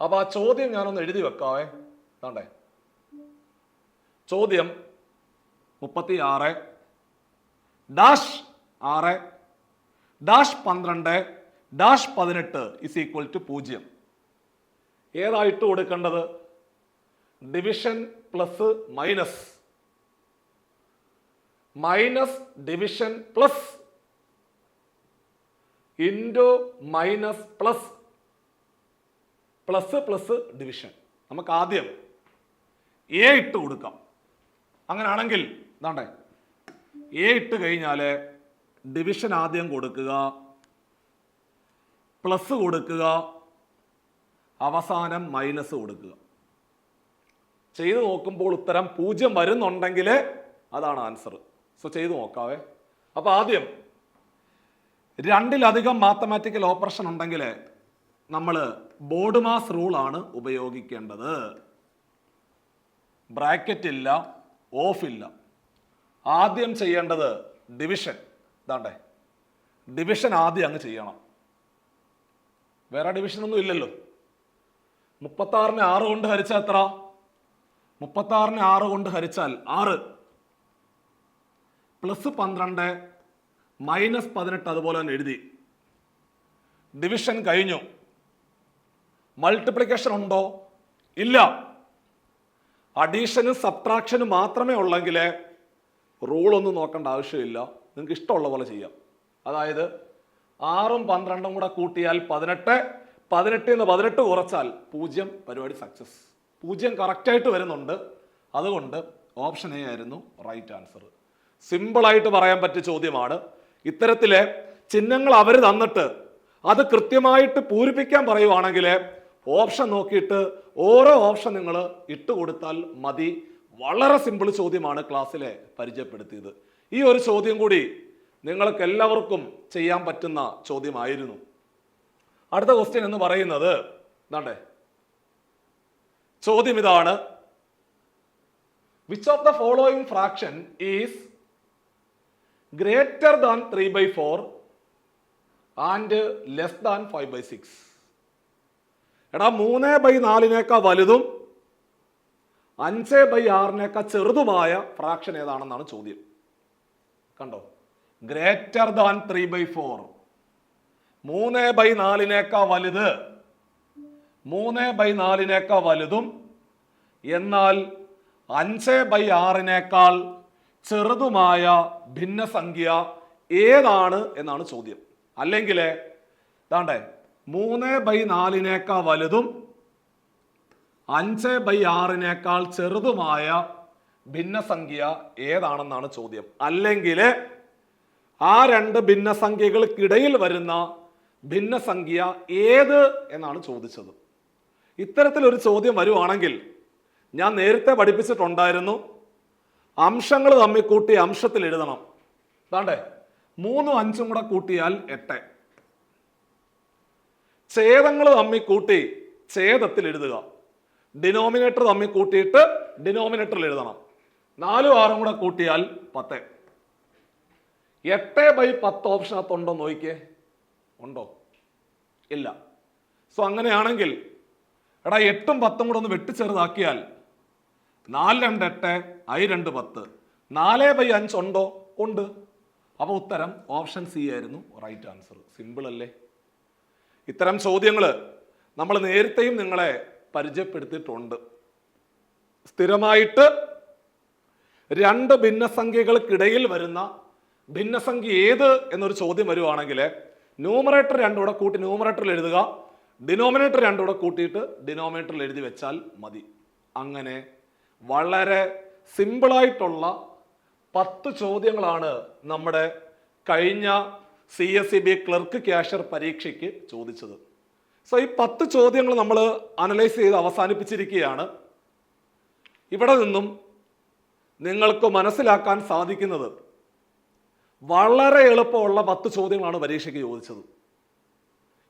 അപ്പൊ ആ ചോദ്യം ഞാനൊന്ന് എഴുതി വെക്കാവേ. കണ്ടേ, ചോദ്യം 36 -6 -12 -18 ഇസ് ഈക്വൽ ടു 0. ഏതായിട്ട് കൊടുക്കേണ്ടത്? Division plus minus division plus into minus plus division. നമുക്ക് ആദ്യം എ ഇട്ട് കൊടുക്കാം. അങ്ങനെയാണെങ്കിൽ എന്താണ്ടേ, എ ഇട്ട് കഴിഞ്ഞാൽ ഡിവിഷൻ ആദ്യം കൊടുക്കുക, പ്ലസ് കൊടുക്കുക, അവസാനം മൈനസ് കൊടുക്കുക. ചെയ്തു നോക്കുമ്പോൾ ഉത്തരം 0 വരുന്നുണ്ടെങ്കിൽ അതാണ് ആൻസർ. സോ ചെയ്തു നോക്കാവേ. അപ്പൊ ആദ്യം 2-ലധികം മാത്തമാറ്റിക്കൽ ഓപ്പറേഷൻ ഉണ്ടെങ്കിൽ നമ്മൾ ബോർഡ് മാസ് റൂൾ ആണ് ഉപയോഗിക്കേണ്ടത്. ബ്രാക്കറ്റ് ഇല്ല, ഓഫ് ഇല്ല. ആദ്യം ചെയ്യേണ്ടത് ഡിവിഷൻ. ഇതാണ്ടേ, ഡിവിഷൻ ആദ്യം അങ്ങ് ചെയ്യണം. വേറെ ഡിവിഷൻ ഒന്നും ഇല്ലല്ലോ. 36നെ 6 കൊണ്ട് ഹരിച്ചാൽ എത്ര? 36നെ 6 കൊണ്ട് ഹരിച്ചാൽ 6 പ്ലസ് 12 മൈനസ് 18 അതുപോലെ തന്നെ എഴുതി. ഡിവിഷൻ കഴിഞ്ഞു. മൾട്ടിപ്ലിക്കേഷൻ ഉണ്ടോ? ഇല്ല. അഡീഷനും സബ്ട്രാക്ഷനും മാത്രമേ ഉള്ളെങ്കിൽ റൂളൊന്നും നോക്കേണ്ട ആവശ്യമില്ല. നിങ്ങൾക്ക് ഇഷ്ടമുള്ള പോലെ ചെയ്യാം. അതായത് 6ഉം 12ഉം കൂടെ കൂട്ടിയാൽ 18, 18 18 കുറച്ചാൽ 0, പരിപാടി സക്സസ്. 0 കറക്റ്റായിട്ട് വരുന്നുണ്ട്. അതുകൊണ്ട് ഓപ്ഷൻ എ ആയിരുന്നു റൈറ്റ് ആൻസർ. സിമ്പിളായിട്ട് പറയാൻ പറ്റിയ ചോദ്യമാണ്. ഇത്തരത്തിലെ ചിഹ്നങ്ങൾ അവർ തന്നിട്ട് അത് കൃത്യമായിട്ട് പൂരിപ്പിക്കാൻ പറയുവാണെങ്കിൽ ഓപ്ഷൻ നോക്കിയിട്ട് ഓരോ ഓപ്ഷൻ നിങ്ങൾ ഇട്ടുകൊടുത്താൽ മതി. വളരെ സിമ്പിൾ ചോദ്യമാണ് ക്ലാസ്സിലെ പരിചയപ്പെടുത്തിയത്. ഈ ഒരു ചോദ്യം കൂടി നിങ്ങൾക്ക് എല്ലാവർക്കും ചെയ്യാൻ പറ്റുന്ന ചോദ്യമായിരുന്നു. അടുത്ത ക്വസ്റ്റ്യൻ എന്ന് പറയുന്നത് എന്താണ്ടേ, ചോദ്യം ഇതാണ്. Which of the following fraction is greater than 3/4 and less than 5/6? എടാ, 3/4 വലുതും 5/6 ചെറുതുമായ ഫ്രാക്ഷൻ ഏതാണെന്നാണ് ചോദ്യം. കണ്ടോ, ഗ്രേറ്റർ ദാൻ 3/4, 3/4 വലുത്, 3/4 വലുതും എന്നാൽ 5/6 ചെറുതുമായ ഭിന്നസംഖ്യ ഏതാണ് എന്നാണ് ചോദ്യം. അല്ലെങ്കിൽ താണ്ടേ 3/4 വലുതും 5/6 ചെറുതുമായ ഭിന്നസംഖ്യ ഏതാണെന്നാണ് ചോദ്യം. അല്ലെങ്കിൽ ആ രണ്ട് ഭിന്നസംഖ്യകൾക്കിടയിൽ വരുന്ന ഭിന്നസംഖ്യ ഏത് എന്നാണ് ചോദിച്ചത്. ഇത്തരത്തിലൊരു ചോദ്യം വരുവാണെങ്കിൽ ഞാൻ നേരത്തെ പഠിപ്പിച്ചിട്ടുണ്ടായിരുന്നു, അംശങ്ങൾ തമ്മിൽ കൂട്ടി അംശത്തിൽ എഴുതണം. അതാണ്ടേ 3ഉം 5ഉം കൂടെ കൂട്ടിയാൽ 8. ഛേദങ്ങൾ തമ്മിൽ കൂട്ടി ഛേദത്തിൽ എഴുതുക. ഡിനോമിനേറ്റർ തമ്മിൽ കൂട്ടിയിട്ട് ഡിനോമിനേറ്ററിൽ എഴുതണം. 4ഉം 6ഉം കൂടെ കൂട്ടിയാൽ 10. 8/10 ഓപ്ഷനകത്തുണ്ടോ നോക്കിയേ, ഉണ്ടോ? ഇല്ല. സോ അങ്ങനെയാണെങ്കിൽ എടാ 8ഉം 10ഉം കൂടെ ഒന്ന് വെട്ടിച്ചെറുതാക്കിയാൽ 4 2 8, I 2 10, 4/5 ഉണ്ടോ? ഉണ്ട്. അപ്പൊ ഉത്തരം ഓപ്ഷൻ സി ആയിരുന്നു റൈറ്റ് ആൻസർ. സിമ്പിൾ അല്ലേ? ഇത്തരം ചോദ്യങ്ങൾ നമ്മൾ നേരത്തെയും നിങ്ങളെ പരിചയപ്പെടുത്തിയിട്ടുണ്ട്. സ്ഥിരമായിട്ട് രണ്ട് ഭിന്നസംഖ്യകൾക്കിടയിൽ വരുന്ന ഭിന്നസംഖ്യ ഏത് എന്നൊരു ചോദ്യം വരുവാണെങ്കിൽ ന്യൂമറേറ്റർ 2 കൂടെ കൂട്ടി ന്യൂമറേറ്ററിൽ എഴുതുക, ഡിനോമിനേറ്റർ 2 കൂടെ കൂട്ടിയിട്ട് ഡിനോമിനേറ്ററിൽ എഴുതി വെച്ചാൽ മതി. അങ്ങനെ വളരെ സിമ്പിളായിട്ടുള്ള 10 ചോദ്യങ്ങളാണ് നമ്മുടെ കഴിഞ്ഞ CSEB ക്ലർക്ക് ക്യാഷ്യർ പരീക്ഷയ്ക്ക് ചോദിച്ചത്. സോ ഈ 10 ചോദ്യങ്ങൾ നമ്മൾ അനലൈസ് ചെയ്ത് അവസാനിപ്പിച്ചിരിക്കുകയാണ്. ഇവിടെ നിന്നും നിങ്ങൾക്ക് മനസ്സിലാക്കാൻ സാധിക്കുന്നത് വളരെ എളുപ്പമുള്ള 10 ചോദ്യങ്ങളാണ് പരീക്ഷയ്ക്ക് ചോദിച്ചത്.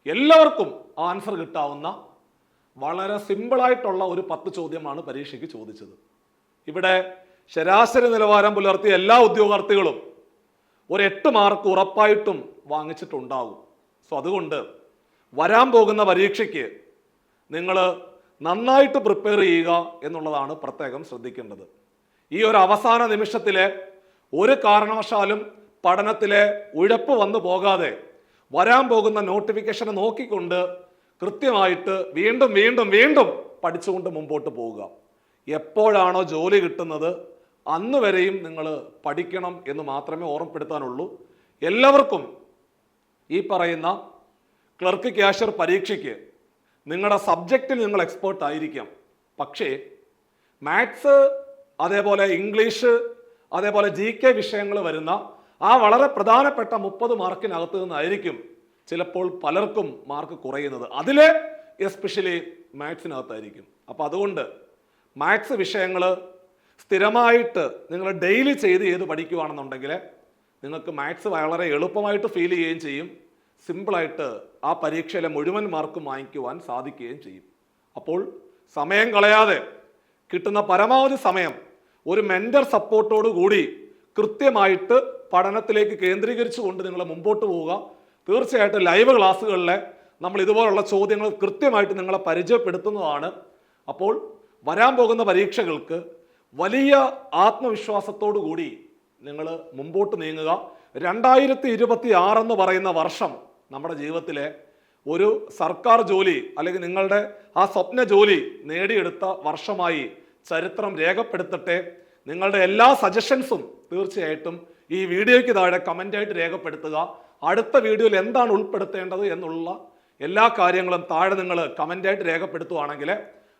എല്ലാവർക്കും ആൻസർ കിട്ടാവുന്ന വളരെ സിമ്പിളായിട്ടുള്ള ഒരു 10 ചോദ്യമാണ് പരീക്ഷയ്ക്ക് ചോദിച്ചത്. ഇവിടെ ശരാശരി നിലവാരം പുലർത്തിയ എല്ലാ ഉദ്യോഗാർത്ഥികളും ഒരു 8 മാർക്ക് ഉറപ്പായിട്ടും വാങ്ങിച്ചിട്ടുണ്ടാകും. സോ അതുകൊണ്ട് വരാൻ പോകുന്ന പരീക്ഷയ്ക്ക് നിങ്ങൾ നന്നായിട്ട് പ്രിപ്പയർ ചെയ്യുക എന്നുള്ളതാണ് പ്രത്യേകം ശ്രദ്ധിക്കേണ്ടത്. ഈ ഒരു അവസാന നിമിഷത്തിലെ ഒരു കാരണവശാലും പഠനത്തിലെ ഉഴപ്പ് വന്നു പോകാതെ വരാൻ പോകുന്ന നോട്ടിഫിക്കേഷനെ നോക്കിക്കൊണ്ട് കൃത്യമായിട്ട് വീണ്ടും വീണ്ടും വീണ്ടും പഠിച്ചുകൊണ്ട് മുമ്പോട്ട് പോവുക. എപ്പോഴാണോ ജോലി കിട്ടുന്നത് അന്ന് വരെയും നിങ്ങൾ പഠിക്കണം എന്ന് മാത്രമേ ഓർമ്മപ്പെടുത്താനുള്ളൂ. എല്ലാവർക്കും ഈ പറയുന്ന ക്ലർക്ക് ക്യാഷ്യർ പരീക്ഷയ്ക്ക് നിങ്ങളുടെ സബ്ജക്റ്റിൽ നിങ്ങൾ എക്സ്പേർട്ട് ആയിരിക്കാം. പക്ഷേ മാത്സ്, അതേപോലെ ഇംഗ്ലീഷ്, അതേപോലെ GK വിഷയങ്ങൾ വരുന്ന ആ വളരെ പ്രധാനപ്പെട്ട 30 മാർക്കിനകത്ത് നിന്നായിരിക്കും ചിലപ്പോൾ പലർക്കും മാർക്ക് കുറയുന്നത്. അതിൽ എസ്പെഷ്യലി മാത്സിനകത്തായിരിക്കും. അപ്പോൾ അതുകൊണ്ട് മാത്സ് വിഷയങ്ങൾ സ്ഥിരമായിട്ട് നിങ്ങൾ ഡെയിലി ചെയ്ത് പഠിക്കുകയാണെന്നുണ്ടെങ്കിൽ നിങ്ങൾക്ക് മാത്സ് വളരെ എളുപ്പമായിട്ട് ഫീൽ ചെയ്യുകയും ചെയ്യും. സിമ്പിളായിട്ട് ആ പരീക്ഷയിലെ മുഴുവൻ മാർക്കും വാങ്ങിക്കുവാൻ സാധിക്കുകയും ചെയ്യും. അപ്പോൾ സമയം കളയാതെ കിട്ടുന്ന പരമാവധി സമയം ഒരു മെന്റർ സപ്പോർട്ടോട് കൂടി കൃത്യമായിട്ട് പഠനത്തിലേക്ക് കേന്ദ്രീകരിച്ചുകൊണ്ട് നിങ്ങൾ മുമ്പോട്ട് പോവുക. തീർച്ചയായിട്ടും ലൈവ് ക്ലാസ്സുകളിലെ നമ്മൾ ഇതുപോലുള്ള ചോദ്യങ്ങൾ കൃത്യമായിട്ട് നിങ്ങളെ പരിചയപ്പെടുത്തുന്നതാണ്. അപ്പോൾ വരാൻ പോകുന്ന പരീക്ഷകൾക്ക് വലിയ ആത്മവിശ്വാസത്തോടു കൂടി നിങ്ങൾ മുമ്പോട്ട് നീങ്ങുക. 2026 എന്ന് പറയുന്ന വർഷം നമ്മുടെ ജീവിതത്തിലെ ഒരു സർക്കാർ ജോലി അല്ലെങ്കിൽ നിങ്ങളുടെ ആ സ്വപ്ന ജോലി നേടിയെടുത്ത വർഷമായി ചരിത്രം രേഖപ്പെടുത്തട്ടെ. നിങ്ങളുടെ എല്ലാ സജഷൻസും തീർച്ചയായിട്ടും ഈ വീഡിയോയ്ക്ക് താഴെ കമൻ്റായിട്ട് രേഖപ്പെടുത്തുക. അടുത്ത വീഡിയോയിൽ എന്താണ് ഉൾപ്പെടുത്തേണ്ടത് എന്നുള്ള എല്ലാ കാര്യങ്ങളും താഴെ നിങ്ങൾ കമൻ്റായിട്ട് രേഖപ്പെടുത്തുകയാണെങ്കിൽ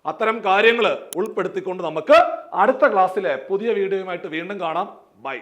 അത്തരം കാര്യങ്ങൾ ഉൾപ്പെടുത്തിക്കൊണ്ട് നമുക്ക് അടുത്ത ക്ലാസ്സിലെ പുതിയ വീഡിയോയുമായിട്ട് വീണ്ടും കാണാം. ബൈ.